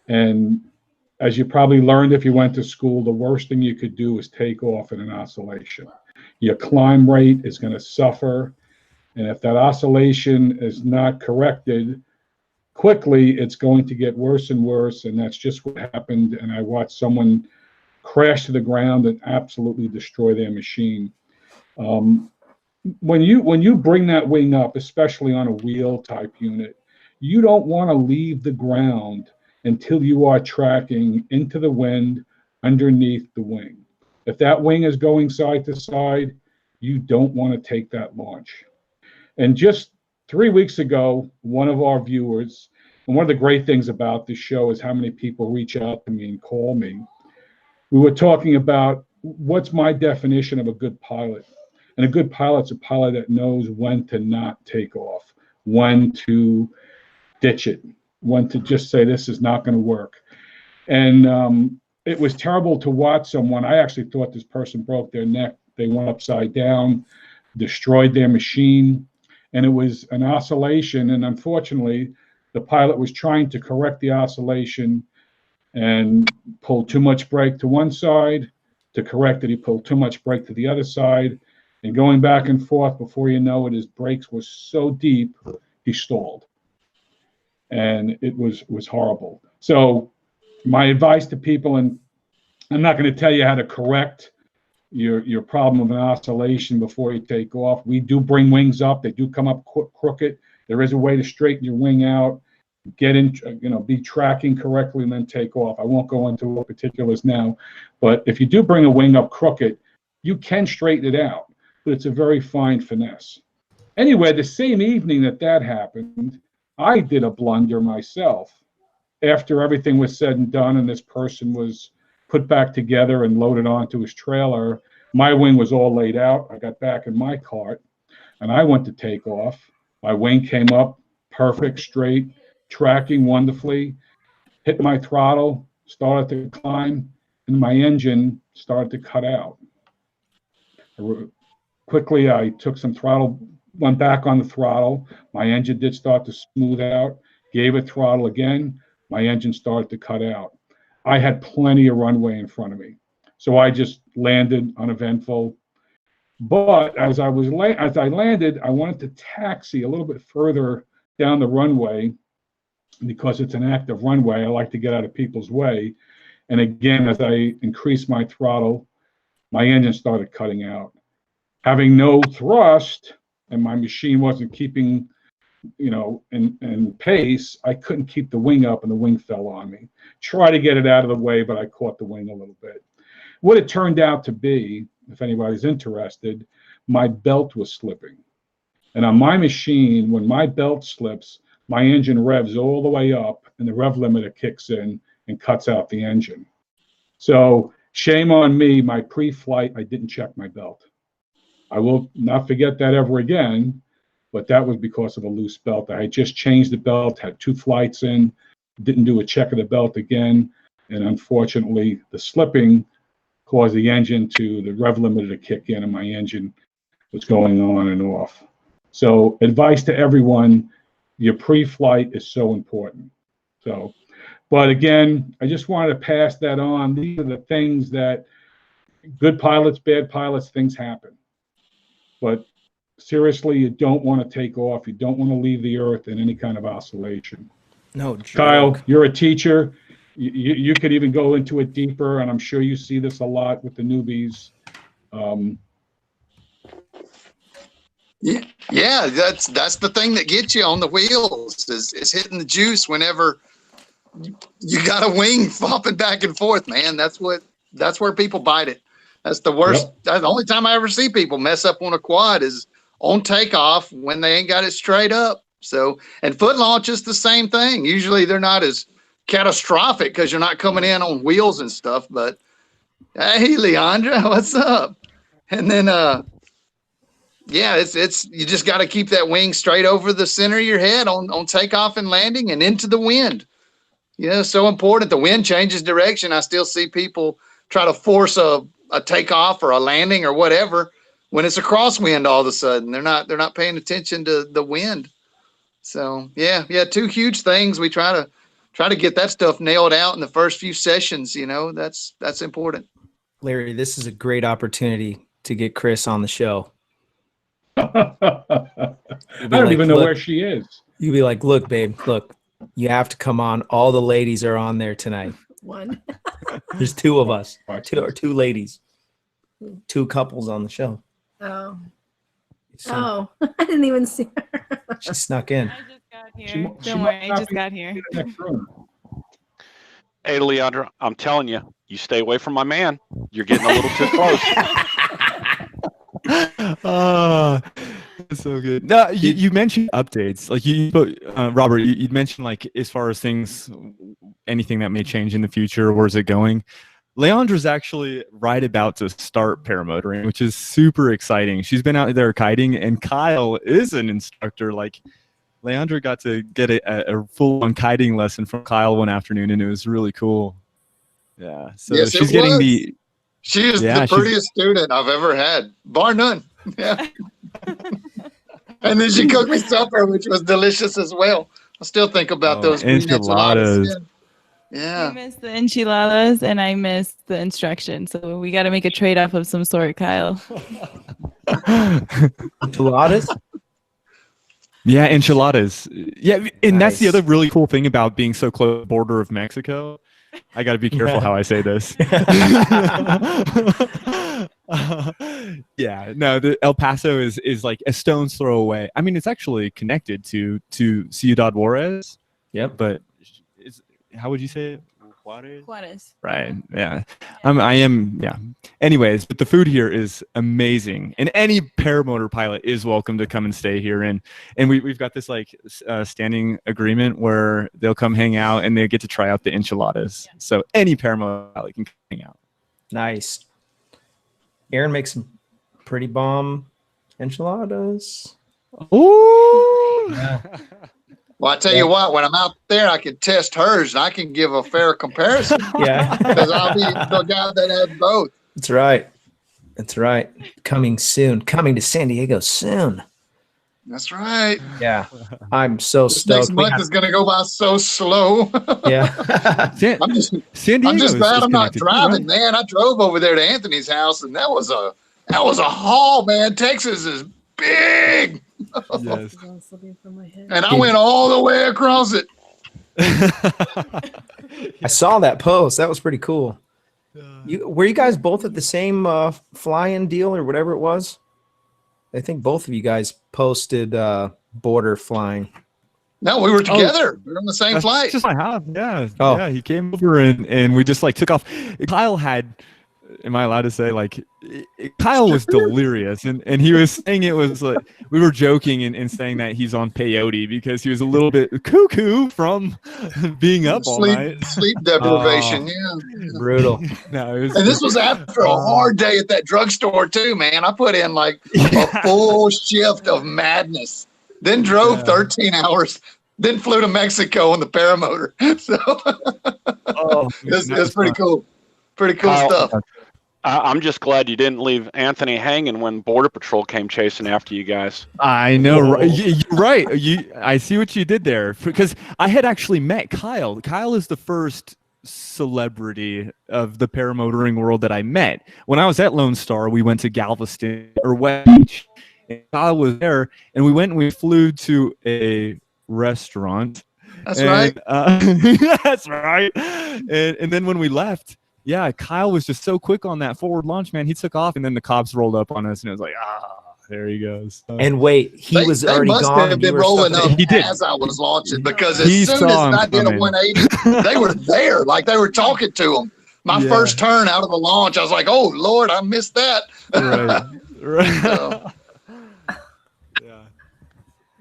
And as you probably learned if you went to school, the worst thing you could do is take off in an oscillation. Your climb rate is going to suffer. And if that oscillation is not corrected quickly, it's going to get worse and worse. And that's just what happened. And I watched someone crash to the ground and absolutely destroy their machine. When you bring that wing up, especially on a wheel type unit, you don't want to leave the ground until you are tracking into the wind underneath the wing. If that wing is going side to side, you don't want to take that launch. And just 3 weeks ago, one of our viewers, and one of the great things about this show is how many people reach out to me and call me. We were talking about what's my definition of a good pilot. And a good pilot's a pilot that knows when to not take off, when to ditch it, when to just say, this is not going to work. And it was terrible to watch someone. I actually thought this person broke their neck. They went upside down, destroyed their machine. And it was an oscillation. And unfortunately, the pilot was trying to correct the oscillation and pulled too much brake to one side. To correct it, he pulled too much brake to the other side. And going back and forth, before you know it, his brakes were so deep, he stalled. And it was horrible. So my advice to people, and I'm not going to tell you how to correct your problem of an oscillation before you take off. We do bring wings up. They do come up crooked. There is a way to straighten your wing out, get in, be tracking correctly, and then take off. I won't go into particulars now, but if you do bring a wing up crooked, you can straighten it out, but it's a very fine finesse. Anyway, the same evening that happened, I did a blunder myself. After everything was said and done and this person was put back together and loaded onto his trailer, my wing was all laid out. I got back in my cart and I went to take off. My wing came up perfect, straight, tracking wonderfully, hit my throttle, started to climb, and my engine started to cut out. Quickly, I took some throttle, went back on the throttle. My engine did start to smooth out, gave it throttle again. My engine started to cut out. I had plenty of runway in front of me. So I just landed uneventful. But as I landed, I wanted to taxi a little bit further down the runway because it's an active runway. I like to get out of people's way. And again, as I increased my throttle, my engine started cutting out. Having no thrust, and my machine wasn't keeping, in pace, I couldn't keep the wing up and the wing fell on me. Try to get it out of the way, but I caught the wing a little bit. What it turned out to be, if anybody's interested, my belt was slipping. And on my machine, when my belt slips, my engine revs all the way up and the rev limiter kicks in and cuts out the engine. So shame on me, my pre-flight, I didn't check my belt. I will not forget that ever again, but that was because of a loose belt. I had just changed the belt, had 2 flights in, didn't do a check of the belt again, and unfortunately the slipping caused the rev limiter to kick in, and my engine was going on and off. So advice to everyone, your pre-flight is so important. So, but again, I just wanted to pass that on. These are the things that good pilots, bad pilots, things happen. But seriously, you don't want to take off. You don't want to leave the earth in any kind of oscillation. No joke. Kyle, you're a teacher. You could even go into it deeper, and I'm sure you see this a lot with the newbies. Yeah, that's the thing that gets you on the wheels is hitting the juice whenever you got a wing flopping back and forth, man. That's where people bite it. That's the worst. Yep. That's the only time I ever see people mess up on a quad is on takeoff when they ain't got it straight up. So, and foot launch is the same thing. Usually they're not as catastrophic because you're not coming in on wheels and stuff. But hey, Leandra, what's up? And then yeah, it's you just got to keep that wing straight over the center of your head on takeoff and landing and into the wind. You know, so important. The wind changes direction. I still see people try to force a takeoff or a landing or whatever when it's a crosswind all of a sudden. They're not paying attention to the wind. So yeah, 2 huge things. We try to get that stuff nailed out in the first few sessions. You know, that's important. Larry, this is a great opportunity to get Chris on the show. I don't even know where she is. You'd be like, look, babe, look, you have to come on. All the ladies are on there tonight. One. There's 2 of us, 2 ladies, 2 couples on the show. Oh. So Oh, I didn't even see her. she snuck in. I just got here. Don't worry, I just got here. Hey, Leandra, I'm telling you, you stay away from my man. You're getting a little too close. Oh, that's so good. No, you mentioned updates. Like Robert, you mentioned like as far as things, anything that may change in the future, where's it going? Leandra's actually right about to start paramotoring, which is super exciting. She's been out there kiting, and Kyle is an instructor. Like Leandra got to get a full-on kiting lesson from Kyle one afternoon, and it was really cool. Yeah, so yes, she's getting the. She is the prettiest student I've ever had, bar none. Yeah. And then she cooked me supper, which was delicious as well. I still think about those enchiladas. Yeah. I miss the enchiladas and I miss the instruction. So we got to make a trade-off of some sort, Kyle. Enchiladas? Yeah, enchiladas. Yeah, and that's the Nice. other really cool thing about being so close to the border of Mexico. I got to be careful how I say this. Yeah, no, the El Paso is like a stone's throw away. I mean, it's actually connected to Ciudad Juarez. Yep. But how would you say it? Juarez. Right. Yeah. I am. Yeah. Anyways, but the food here is amazing, and any paramotor pilot is welcome to come and stay here. And we've got this like standing agreement where they'll come hang out and they get to try out the enchiladas. Yeah. So any paramotor pilot can hang out. Nice. Aaron makes some pretty bomb enchiladas. Ooh. Yeah. Well, I tell you what, when I'm out there, I can test hers and I can give a fair comparison. Yeah. Because I'll be the guy that has both. That's right. That's right. Coming soon. Coming to San Diego soon. That's right. Yeah. I'm so This stoked. next month is going to go by so slow. Yeah. I'm just glad I'm not driving, man. I drove over there to Anthony's house, and that was a haul, man. Texas is big. Yes. And I went all the way across it. I saw that post. That was pretty cool. Were you guys both at the same fly-in deal or whatever it was? I think both of you guys posted border flying. No, we were together. We were on the same flight. Just my house. Yeah. Oh. Yeah. He came over and we just like took off. Kyle had am I allowed to say, like, Kyle was delirious, and he was saying it was like, we were joking and saying that he's on peyote because he was a little bit cuckoo from being up all night. Sleep deprivation, yeah. Brutal. No, it was, And this was after a hard day at that drugstore too, man. I put in like a full shift of madness. Then drove 13 hours. Then flew to Mexico on the paramotor. So it's pretty cool. Pretty cool stuff. I'm just glad you didn't leave Anthony hanging when Border Patrol came chasing after you guys. I know, right? You're right. I see what you did there, because I had actually met Kyle. Kyle is the first celebrity of the paramotoring world that I met. When I was at Lone Star, we went to Galveston or West Beach, and Kyle was there, and we went and we flew to a restaurant. That's right. That's right. And then when we left, yeah, Kyle was just so quick on that forward launch, man. He took off, and then the cops rolled up on us, and it was like, there he goes. And wait, he was already must gone. Have been rolling up he did. as I was launching, because as soon as I did a 180, they were there, like they were talking to them. My first turn out of the launch, I was like, "Oh Lord, I missed that." Right. So,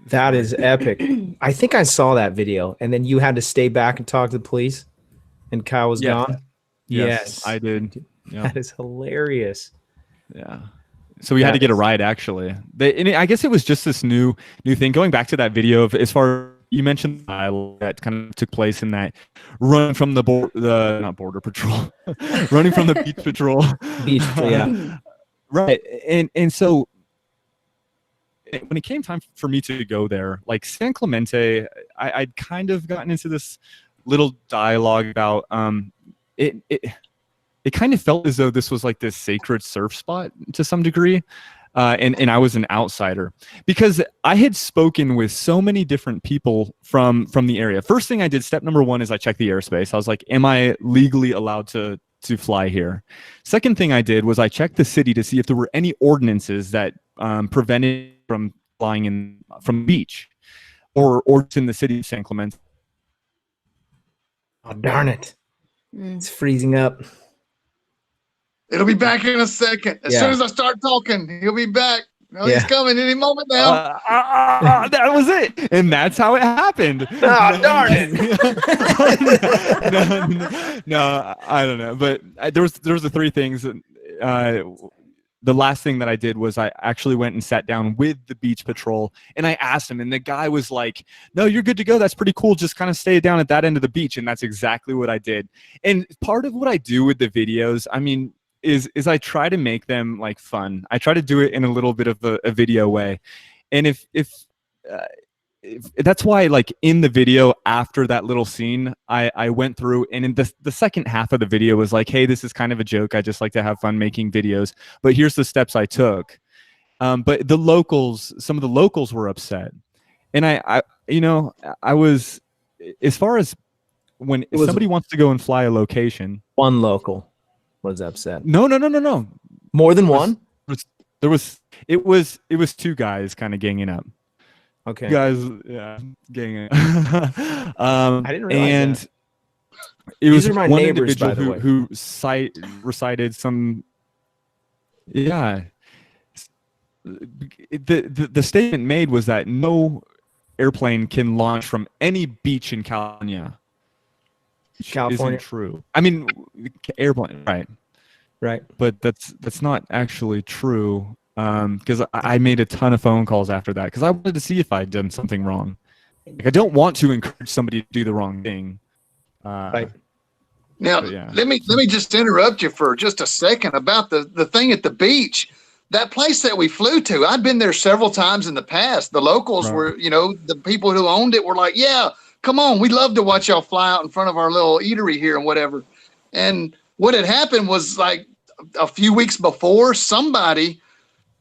That is epic. I think I saw that video, and then you had to stay back and talk to the police, and Kyle was gone. Yes, I did. Yeah. That is hilarious. Yeah. So we had to get a ride, actually. And I guess it was just this new thing. Going back to that video of, as far you mentioned, that kind of took place in that run from not Border Patrol, running from the Beach Patrol. Beach Patrol, yeah. Right. And so when it came time for me to go there, like San Clemente, I'd kind of gotten into this little dialogue about it kind of felt as though this was like this sacred surf spot to some degree. And I was an outsider because I had spoken with so many different people from the area. First thing I did, step number one, is I checked the airspace. I was like, am I legally allowed to fly here? Second thing I did was I checked the city to see if there were any ordinances that prevented from flying from the beach or in the city of San Clemente. Oh, darn it. It's freezing up. it'll be back in a second. As soon as I start talking, he'll be back. He's coming any moment now. That was it, and that's how it happened. Oh, darn it! no, I don't know, but there was the three things. The last thing that I did was I actually went and sat down with the beach patrol, and I asked him, and the guy was like, "No, you're good to go. That's pretty cool. Just kind of stay down at that end of the beach," and that's exactly what I did. And part of what I do with the videos, I mean, is I try to make them like fun. I try to do it in a little bit of a video way. And if that's why, like, in the video after that little scene, I went through, and in the second half of the video was like, hey, this is kind of a joke. I just like to have fun making videos, but here's the steps I took. But some of the locals were upset. And I was, as far as when somebody wants to go and fly a location. One local was upset. No. More than one? It was two guys kind of ganging up. Okay. Guys, yeah, ganging up. I didn't realize and that. It was These are my one neighbors, individual by the way. who recited some. Yeah. The statement made was that no airplane can launch from any beach in California. California. Isn't true. I mean, airplane, right, but that's not actually true. Because I made a ton of phone calls after that because I wanted to see if I'd done something wrong. Like, I don't want to encourage somebody to do the wrong thing. Right. Now, let me just interrupt you for just a second about the thing at the beach. That place that we flew to, I'd been there several times in the past. The locals were, the people who owned it were like, yeah, come on, we'd love to watch y'all fly out in front of our little eatery here and whatever. And what had happened was, like, a few weeks before, somebody,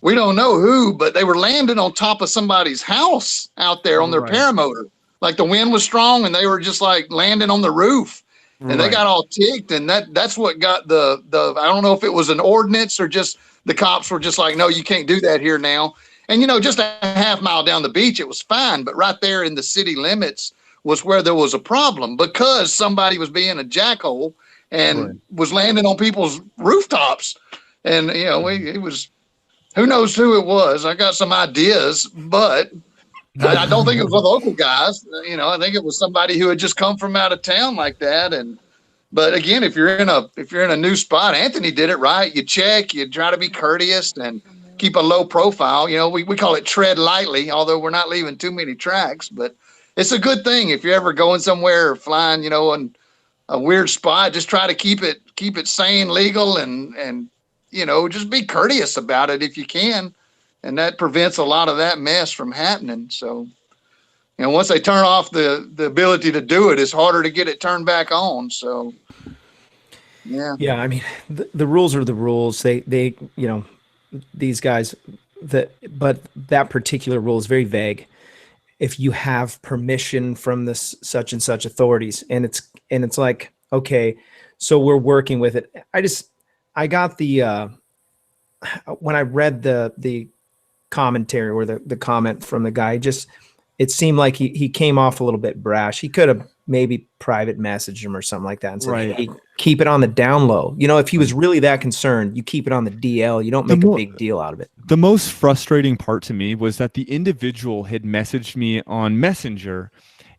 we don't know who, but they were landing on top of somebody's house out there on their paramotor. Like, the wind was strong and they were just like landing on the roof, and they got all ticked. And that's what got the I don't know if it was an ordinance or just the cops were just like, no, you can't do that here now. And, just a half mile down the beach, it was fine. But right there in the city limits was where there was a problem because somebody was being a jackhole and was landing on people's rooftops. And, you know, it was, who knows who it was. I got some ideas, but I don't think it was the local guys. You know, I think it was somebody who had just come from out of town like that. And, but again, if you're in a new spot, Anthony did it right. You check, you try to be courteous and keep a low profile. You know, we call it tread lightly, although we're not leaving too many tracks, but it's a good thing if you're ever going somewhere or flying, you know, on a weird spot, just try to keep it sane, legal, and, you know, just be courteous about it if you can. And that prevents a lot of that mess from happening. So, you know, once they turn off the ability to do it, it's harder to get it turned back on. So, yeah. Yeah. I mean, the rules are the rules. They, you know, these guys but that particular rule is very vague. If you have permission from this such and such authorities, and it's like, okay, so we're working with it. I got the, when I read the commentary or the comment from the guy, it seemed like he came off a little bit brash. He could have maybe private messaged him or something like that and said, Right. hey, keep it on the down low. You know, if he was really that concerned, you keep it on the DL. You don't make a big deal out of it. The most frustrating part to me was that the individual had messaged me on Messenger,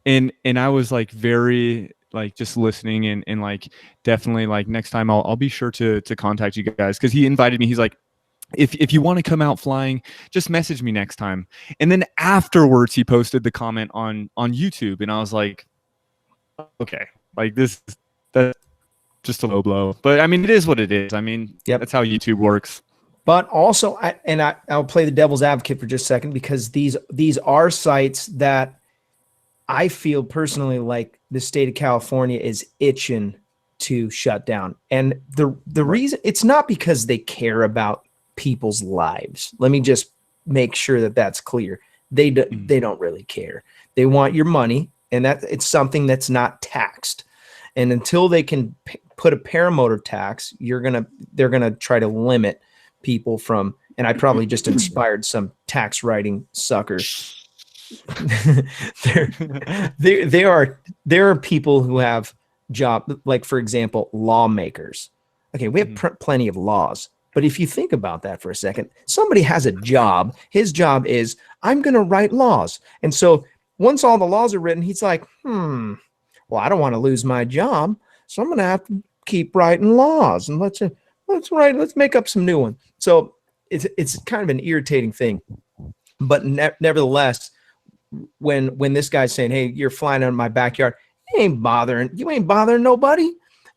and I was like very like just listening and like definitely like next time I'll be sure to contact you guys, because he invited me. He's like, if you want to come out flying, just message me next time. And then afterwards he posted the comment on YouTube, and I was like, okay, like that's just a low blow. But I mean, it is what it is. I mean, Yep. That's how YouTube works. But also, I'll play the devil's advocate for just a second, because these are sites that I feel personally like the state of California is itching to shut down. And the reason, it's not because they care about people's lives. Let me just make sure that that's clear. They don't really care. They want your money, and that it's something that's not taxed. And until they can put a paramotor tax, they're gonna try to limit people from. And I probably just inspired some tax writing suckers. there are people who have job, like for example, lawmakers. Okay, we have plenty of laws. But if you think about that for a second, somebody has a job. His job is, I'm going to write laws. And so once all the laws are written, he's like, well, I don't want to lose my job, so I'm going to have to keep writing laws, and let's make up some new ones. So it's kind of an irritating thing. But nevertheless, when this guy's saying, hey, you're flying out of my backyard, you ain't bothering nobody.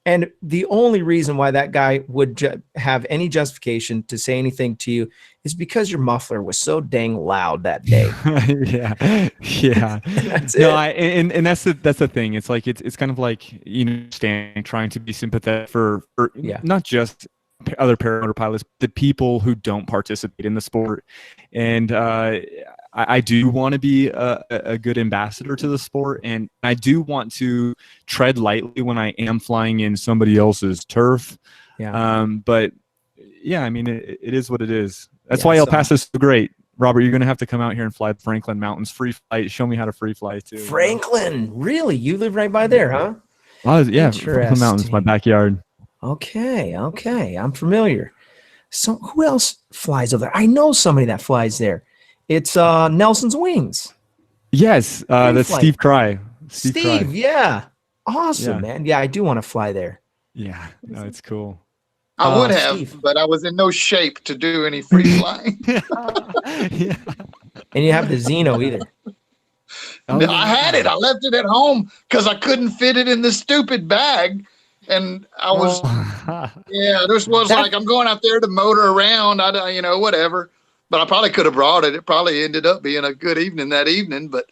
And the only reason why that guy would have any justification to say anything to you is because your muffler was so dang loud that day. yeah. That's no, it. And that's the thing. It's like it's kind of like, you know, trying to be sympathetic for not just other paramotor pilots, but the people who don't participate in the sport. And I do want to be a good ambassador to the sport, and I do want to tread lightly when I am flying in somebody else's turf. Yeah. But yeah, I mean, it is what it is. That's why El Paso's so great. Robert, you're going to have to come out here and fly the Franklin Mountains free flight. Show me how to free fly too. Franklin, really? You live right by there, huh? Yeah, Franklin Mountains, my backyard. Okay, I'm familiar. So who else flies over there? I know somebody that flies there. It's Nelson's Wings. Yes, that's flight. Steve Cry. Steve, yeah. Awesome, Yeah. man. Yeah, I do want to fly there. Yeah, no, it's cool. I would have, Steve. but I was in no shape to do any free flying. Yeah. And you have the Xeno either. I had it. I left it at home because I couldn't fit it in the stupid bag. And I was, this was like, I'm going out there to motor around, whatever. But I probably could have brought it. It probably ended up being a good evening that evening. But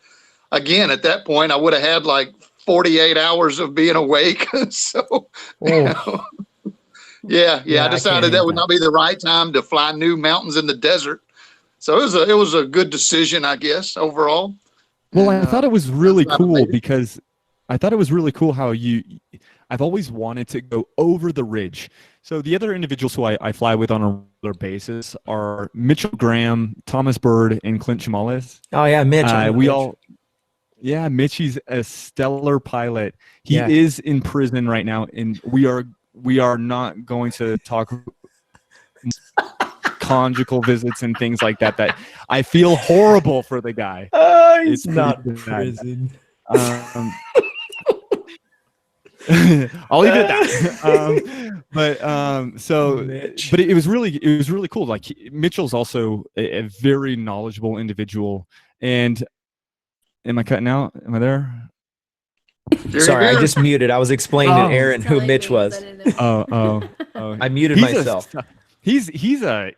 again, at that point, I would have had like 48 hours of being awake. So, I decided that would not be the right time to fly new mountains in the desert. So it was a good decision, I guess, overall. Well, I thought it was really cool because how I've always wanted to go over the ridge. So the other individuals who I fly with on a regular basis are Mitchell Graham, Thomas Bird, and Clint Chamales. Oh yeah, Mitch. Yeah, Mitchie's a stellar pilot. He Yeah. is in prison right now, and we are not going to talk conjugal visits and things like that. That I feel horrible for the guy. He's It's pretty not bad. prison. I'll leave it at that. But it was really cool. Like Mitchell's also a very knowledgeable individual. And am I cutting out? Am I there? Sorry, I just muted. I was explaining to Aaron who Telling Mitch me, was. I didn't know. Oh. I muted myself. He's a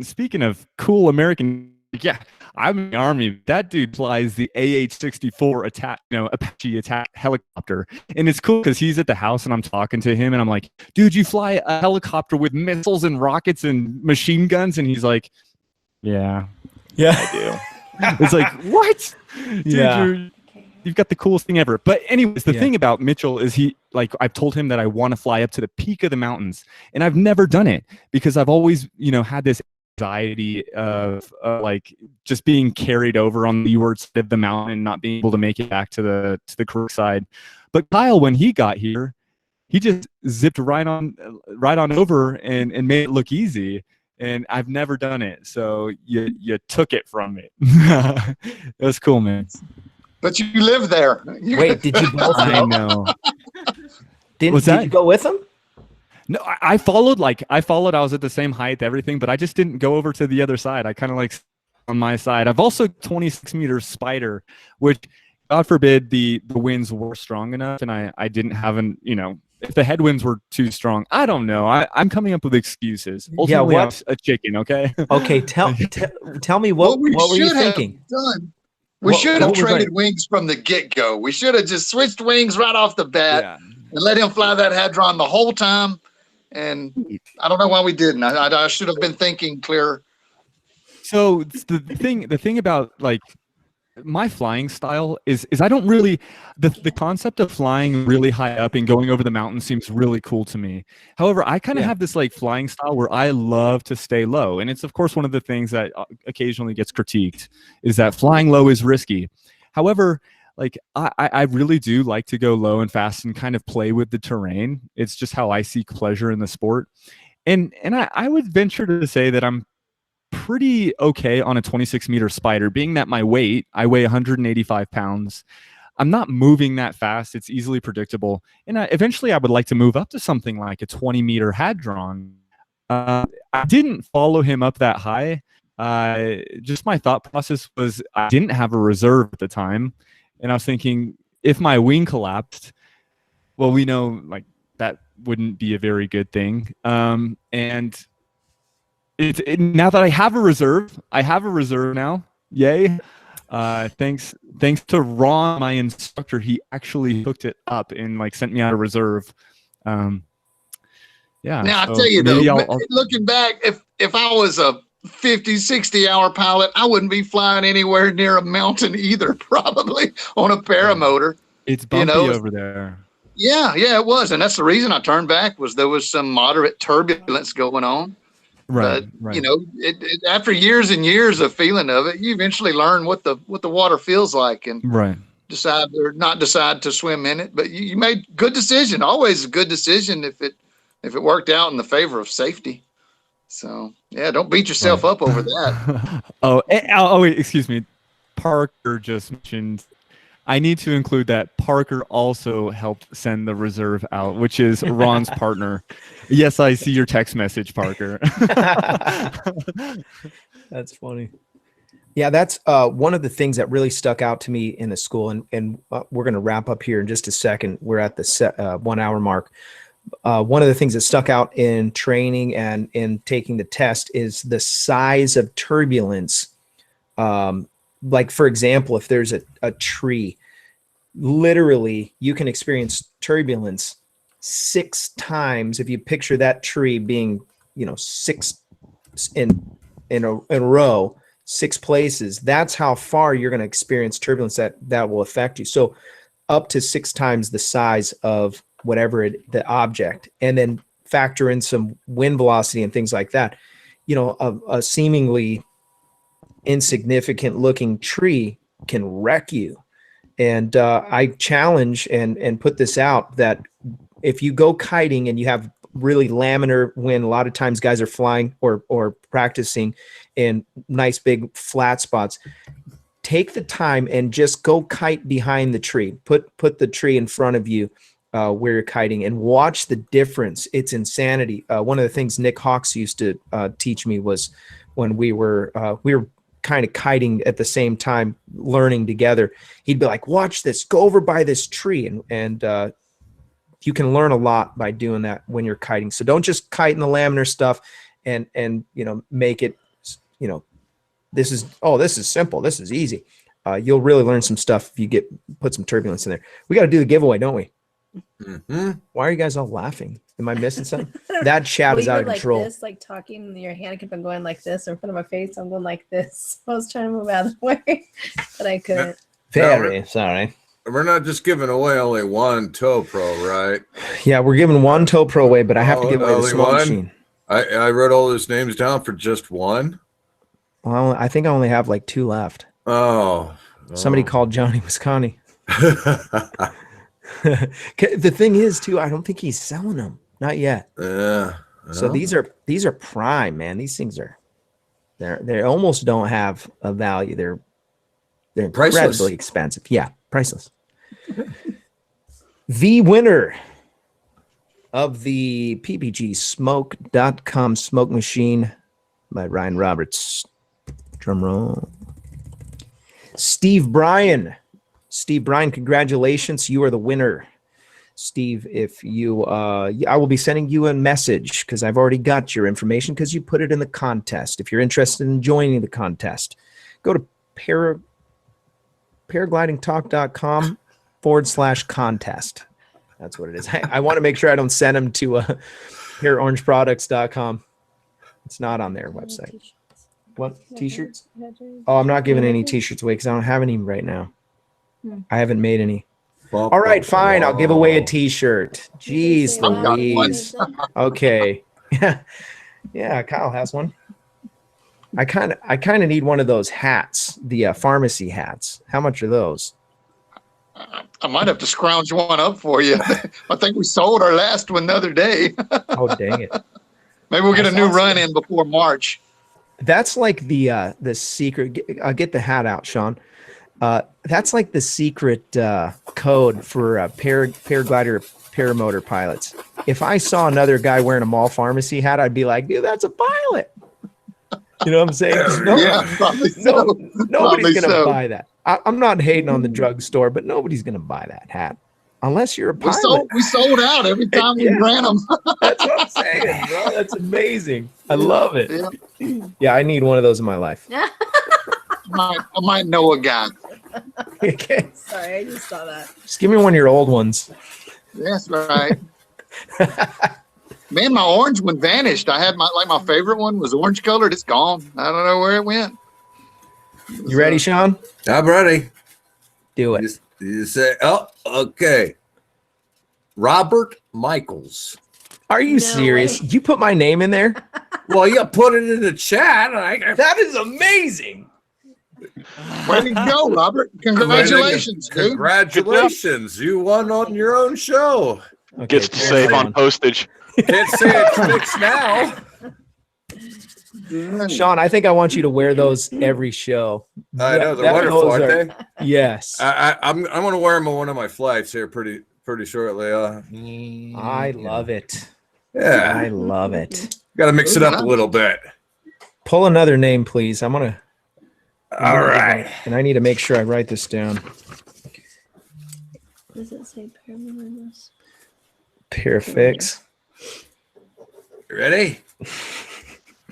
speaking of cool American. Yeah, I'm in the Army. That dude flies the AH-64 Apache attack helicopter, and it's cool because he's at the house and I'm talking to him and I'm like, dude, you fly a helicopter with missiles and rockets and machine guns? And he's like, yeah, I do. It's like, what? Dude, Yeah. You've got the coolest thing ever. But anyways, the thing about Mitchell is I've told him that I want to fly up to the peak of the mountains, and I've never done it because I've always, had this anxiety of like just being carried over on the leeward side of the mountain and not being able to make it back to the correct side. But Kyle, when he got here, he just zipped right on over and made it look easy. And I've never done it, so you took it from me. It was cool, man. But you live there. Wait, did you both I go? know. Did What's that? you go with him? No, I followed. I was at the same height, everything, but I just didn't go over to the other side. I kind of like on my side. I've also 26-meter spider, which God forbid the winds were strong enough, and I didn't have if the headwinds were too strong, I don't know. I'm coming up with excuses. Ultimately, I'm a chicken. Okay. Okay. Tell me what were you thinking? We should have traded wings from the get-go. We should have just switched wings right off the bat and let him fly that hadron the whole time. And I don't know why we didn't. I should have been thinking clearer. So the thing about like my flying style is I don't really the concept of flying really high up and going over the mountain seems really cool to me. However, I kind of have this like flying style where I love to stay low, and it's of course one of the things that occasionally gets critiqued is that flying low is risky. However, like I really do like to go low and fast and kind of play with the terrain. It's just how I seek pleasure in the sport, and I would venture to say that I'm pretty okay on a 26-meter spider, being that I weigh 185 pounds. I'm not moving that fast. It's easily predictable. And eventually I would like to move up to something like a 20-meter hadron. I didn't follow him up that high. Just my thought process was I didn't have a reserve at the time. And I was thinking, if my wing collapsed, well, we know like that wouldn't be a very good thing. And now that I have a reserve now. Yay. Thanks to Ron, my instructor. He actually hooked it up and like sent me out a reserve. Yeah. Now I'll tell you though, looking back, if I was a 50, 60-hour pilot, I wouldn't be flying anywhere near a mountain either, probably on a paramotor. It's bumpy over there. Yeah, it was. And that's the reason I turned back was there was some moderate turbulence going on. Right. After years and years of feeling of it, you eventually learn what the water feels like and decide or not decide to swim in it. But you made good decision. Always a good decision if it worked out in the favor of safety. So yeah, don't beat yourself up over that. Wait, excuse me. Parker just mentioned. I need to include that Parker also helped send the reserve out, which is Ron's partner. Yes, I see your text message, Parker. That's funny. Yeah, that's one of the things that really stuck out to me in the school, and we're going to wrap up here in just a second. We're at the 1 hour mark. One of the things that stuck out in training and in taking the test is the size of turbulence. Like, for example, if there's a tree, literally you can experience turbulence 6 times. If you picture that tree being, 6 in a row, 6 places, that's how far you're going to experience turbulence that will affect you. So up to 6 times the size of whatever the object, and then factor in some wind velocity and things like that. A seemingly insignificant looking tree can wreck you. And I challenge and put this out that if you go kiting and you have really laminar wind, a lot of times guys are flying or practicing in nice big flat spots. Take the time and just go kite behind the tree. Put the tree in front of you where you're kiting and watch the difference. It's insanity. One of the things Nick Hawks used to teach me was when we were kind of kiting at the same time, learning together. He'd be like, watch this, go over by this tree. And you can learn a lot by doing that when you're kiting. So don't just kite in the laminar stuff and make it, this is simple. This is easy. You'll really learn some stuff if you put some turbulence in there. We got to do the giveaway, don't we? Mm-hmm. Why are you guys all laughing? Am I missing something? That chat is out of control. Like this, like talking, your hand kept on going like this in front of my face. I'm going like this. I was trying to move out of the way, but I couldn't. Very sorry. We're not just giving away only one Tow Pro, right? Yeah, we're giving one Tow Pro away, but I have to give away the smoke machine. I wrote all those names down for just one. Well, I think I only have like 2 left. Oh. Somebody called Johnny Wasconi. The thing is, too, I don't think he's selling them. Not yet. Yeah. So these are prime, man. These things they almost don't have a value. They're incredibly expensive. Yeah, priceless. The winner of the PPG Smoke.com smoke machine by Ryan Roberts. Drum roll. Steve Bryan. Steve Bryan, congratulations. You are the winner. Steve, if you, I will be sending you a message because I've already got your information because you put it in the contest. If you're interested in joining the contest, go to paraglidingtalk.com/contest. That's what it is. I want to make sure I don't send them to paraorangeproducts.com. It's not on their website. What? T-shirts? Oh, I'm not giving any T-shirts away because I don't have any right now. I haven't made any. All right, fine. I'll give away a T-shirt. Jeez Louise. Okay. Yeah, Kyle has one. I kind of need one of those hats, the pharmacy hats. How much are those? I might have to scrounge one up for you. I think we sold our last one the other day. Oh, dang it. Maybe we'll get a new run in before March. That's like the secret. I'll get the hat out, Sean. That's like the secret code for paraglider paramotor pilots. If I saw another guy wearing a mall pharmacy hat, I'd be like, dude, that's a pilot. You know what I'm saying? Nobody's going to buy that. I'm not hating on the drugstore, but nobody's going to buy that hat unless you're a pilot. We sold out every time we ran them. That's what I'm saying, bro. That's amazing. I love it. Yeah, I need one of those in my life. I might know a guy. Okay. Sorry, I just saw that. Just give me one of your old ones. That's right. Man, my orange one vanished. I had my favorite one was orange colored. It's gone. I don't know where it went. You ready, Sean? I'm ready. Do it. You say, oh, okay. Robert Michaels. Are you serious? You put my name in there? Well, you put it in the chat. That is amazing. Way to go, Robert. Congratulations, dude. Congratulations. You won on your own show. Okay, Gets to save on postage. Can't say it's fixed now. Sean, I think I want you to wear those every show. I know, they're wonderful, aren't they? Yes. I'm going to wear them on one of my flights here pretty shortly. I love it. Yeah. I love it. Got to mix it up a little bit. Pull another name, please. I'm going to. All right. And I need to make sure I write this down. Does it say Paramount on this? Parafix. You ready?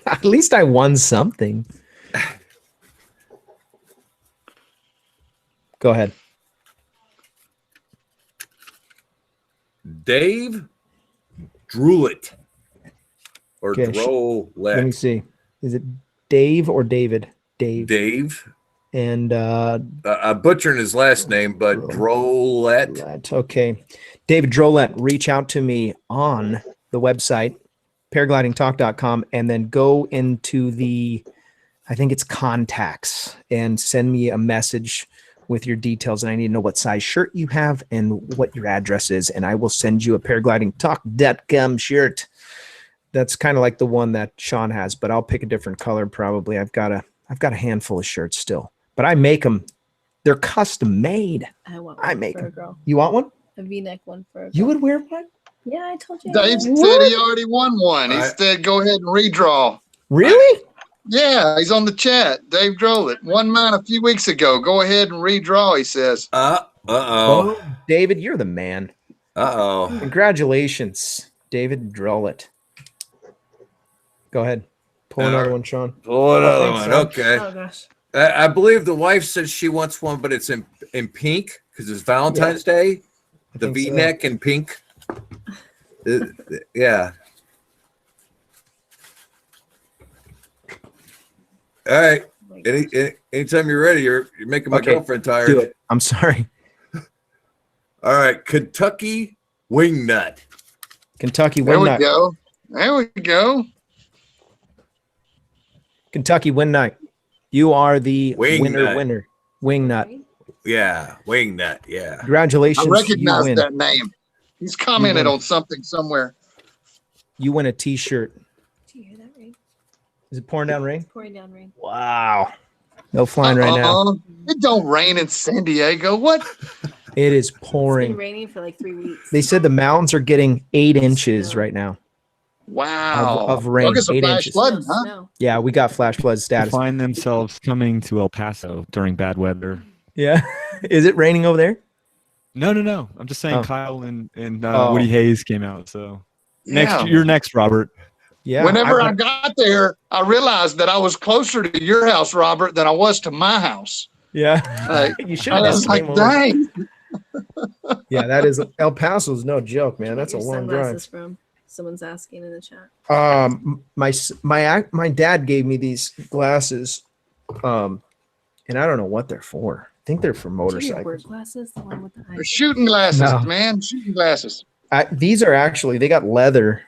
At least I won something. Go ahead. Dave Drulett. Or Okay, Drolett. Let me see. Is it Dave or David? Dave. And I'm butchering his last name, but Drolett. Okay. David Drolett, reach out to me on the website, paraglidingtalk.com, and then go into I think it's contacts, and send me a message with your details, and I need to know what size shirt you have and what your address is, and I will send you a paraglidingtalk.com shirt. That's kind of like the one that Sean has, but I'll pick a different color probably. I've got a handful of shirts still, but I make them. They're custom made. I make for a girl. You want one? A V-neck one for a girl. You would wear one? Yeah, I told you. Dave said he already won one. He said go ahead and redraw. Really? Yeah, he's on the chat. Dave drove it. Won mine a few weeks ago. Go ahead and redraw, he says. Oh, David, you're the man. Uh-oh. Congratulations, David Drollett. Go ahead. Pull another one, Sean. Pull another one. Okay. Oh, gosh. I believe the wife says she wants one, but it's in pink because it's Valentine's Day. The V-neck in pink. Yeah. All right. Anytime you're ready, you're making my girlfriend tired. Do it. I'm sorry. All right. Kentucky wingnut. Kentucky There we wingnut. go. There we go. Kentucky wingnut. You are the Wingnut. winner. Wingnut. Yeah. Wingnut. Yeah. Congratulations. I recognize you win. that name. He's commented on something somewhere. You win a t-shirt. Do you hear that rain? Is it pouring down rain? It's pouring down rain. Wow. No flying right now. It don't rain in San Diego. What? It is It's pouring. been raining for like 3 weeks. They said the mountains are getting 8 inches right now. Wow. Of rain. Look at some 8 flash inches. flooding, huh? No. Yeah, we got flash flood They status. find themselves coming to El Paso during bad weather. Yeah. Is it raining over there? No. I'm just saying Oh. Kyle and Oh. Woody Hayes came out. So Yeah. you're next, Robert. Yeah. Whenever I got there, I realized that I was closer to your house, Robert, than I was to my house. Yeah. Like, You should I have was like, dang. Yeah, that is El Paso's no joke, man. That's a Your long sunglasses drive. from someone's asking in the chat. My dad gave me these glasses, and I don't know what they're for. I think they're for Do you have motorcycles. work glasses? The one with the They're eyes. shooting glasses, No. man. Shooting glasses. These are actually, they got leather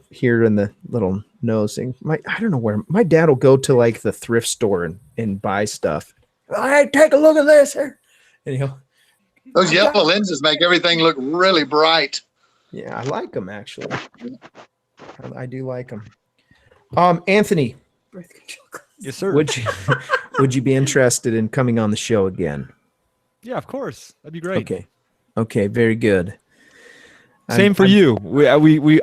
here in the little nose thing. I don't know where my dad will go to, like the thrift store and buy stuff. Hey, take a look at this here. And he'll, Those yellow lenses make everything look really bright. yeah, I like them actually. I do like them. Anthony, Birth control glasses. Yes, sir. would you be interested in coming on the show again? Yeah, of course. That'd be great. Okay, very good. Same for you.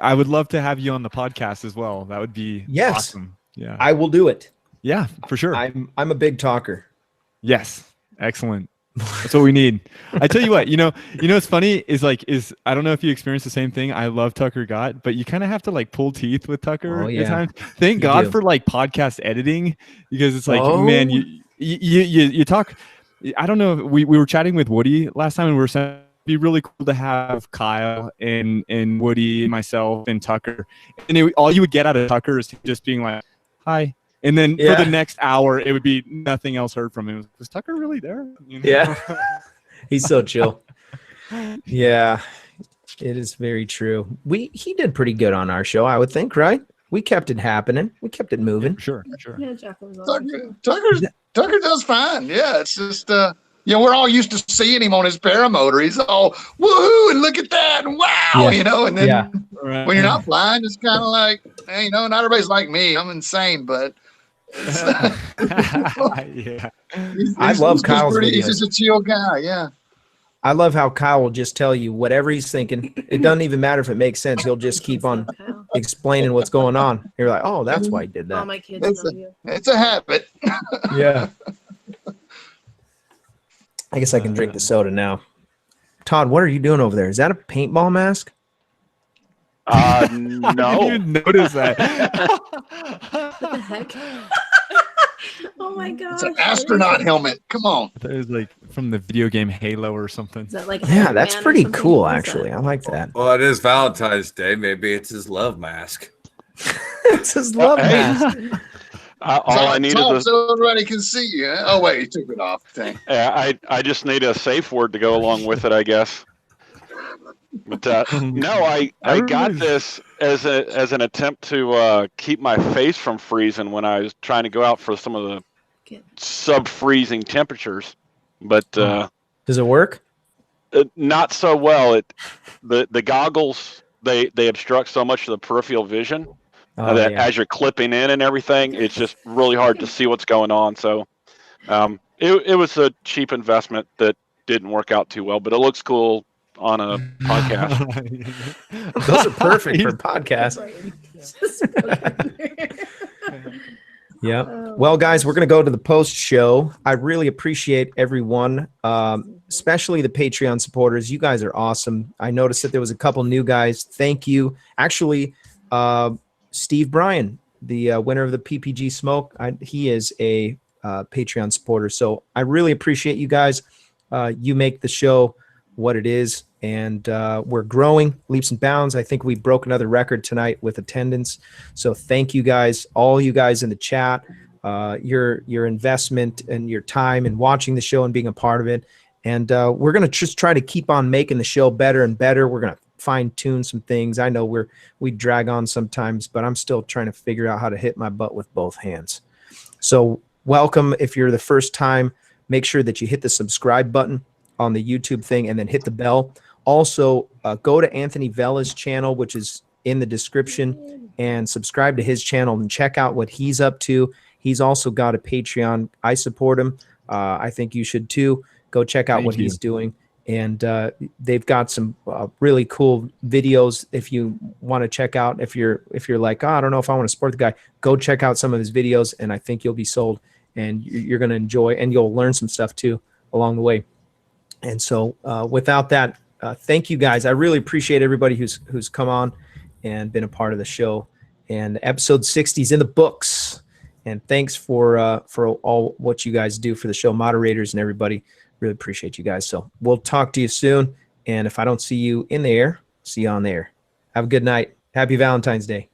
I would love to have you on the podcast as well. That would be awesome. Yeah. I will do it. Yeah, for sure. I'm a big talker. Yes. Excellent. That's what we need. I tell you what, what's funny is I don't know if you experienced the same thing. I love Tucker Gott, but you kind of have to like pull teeth with Tucker Oh, yeah. at times. Thank You God do. for like podcast editing, because it's like, Oh. man, you talk. I don't know. We were chatting with Woody last time, and we were saying it'd be really cool to have Kyle and Woody and myself and Tucker, and all you would get out of Tucker is just being like, hi. And then for the next hour, it would be nothing else heard from him. Was Tucker really there? Yeah. He's so chill. Yeah, it is very true. He did pretty good on our show, I would think, right? We kept it happening. We kept it moving. Sure. Yeah, Jacqueline was on there, Tucker does fine. Yeah, it's just we're all used to seeing him on his paramotor. He's all woohoo and look at that and wow, Yeah. and then Yeah. when you're not flying, it's kind of like, hey, not everybody's like me. I'm insane, but Yeah. I love Kyle's He's videos. just a chill guy. Yeah. I love how Kyle will just tell you whatever he's thinking. It doesn't even matter if it makes sense. He'll just keep on Kyle. explaining what's going on. You're like, oh, that's why he did All that. my kids It's know you. It's a habit. Yeah. I guess I can drink the soda now. Todd, what are you doing over there? Is that a paintball mask? I didn't No. even notice that. What the heck? Oh my gosh. It's an astronaut helmet. Come on. It was like from the video game Halo or something. Is that like Yeah, Iron that's Man or pretty something? cool, What is actually. that? I like that. Well, it is Valentine's Day. Maybe it's his love mask. It's his love Hey. mask. All I need Talk is so everybody can see you. Huh? Oh wait, he took it off. Dang. I just need a safe word to go along with it, I guess. But no, I got this as an attempt to keep my face from freezing when I was trying to go out for some of the Get- sub-freezing temperatures. but does it work? Not so well. The goggles they obstruct so much of the peripheral vision that as you're clipping in and everything, it's just really hard to see what's going on. So it was a cheap investment that didn't work out too well, but it looks cool on a podcast. Those are perfect for podcasts. Yeah. Well, guys, we're going to go to the post show. I really appreciate everyone, especially the Patreon supporters. You guys are awesome. I noticed that there was a couple new guys. Thank you. Actually, Steve Bryan, the winner of the PPG Smoke, he is a Patreon supporter. So I really appreciate you guys. You make the show what it is, and we're growing leaps and bounds. I think we broke another record tonight with attendance. So thank you guys, all you guys in the chat, your investment and your time in watching the show and being a part of it. And we're going to just try to keep on making the show better and better. We're going to fine tune some things. I know we drag on sometimes, but I'm still trying to figure out how to hit my butt with both hands. So welcome. If you're the first time, make sure that you hit the subscribe button on the YouTube thing and then hit the bell. Also, go to Anthony Vella's channel, which is in the description, and subscribe to his channel and check out what he's up to. He's also got a Patreon. I support him. I think you should too. Go check out what he's doing. And they've got some really cool videos if you want to check out. If you're like, I don't know if I want to support the guy, go check out some of his videos, and I think you'll be sold, and you're going to enjoy, and you'll learn some stuff too along the way. And so without that, thank you guys. I really appreciate everybody who's come on and been a part of the show. And episode 60 is in the books. And thanks for all what you guys do for the show, moderators and everybody. Really appreciate you guys. So we'll talk to you soon. And if I don't see you in the air, see you on the air. Have a good night. Happy Valentine's Day.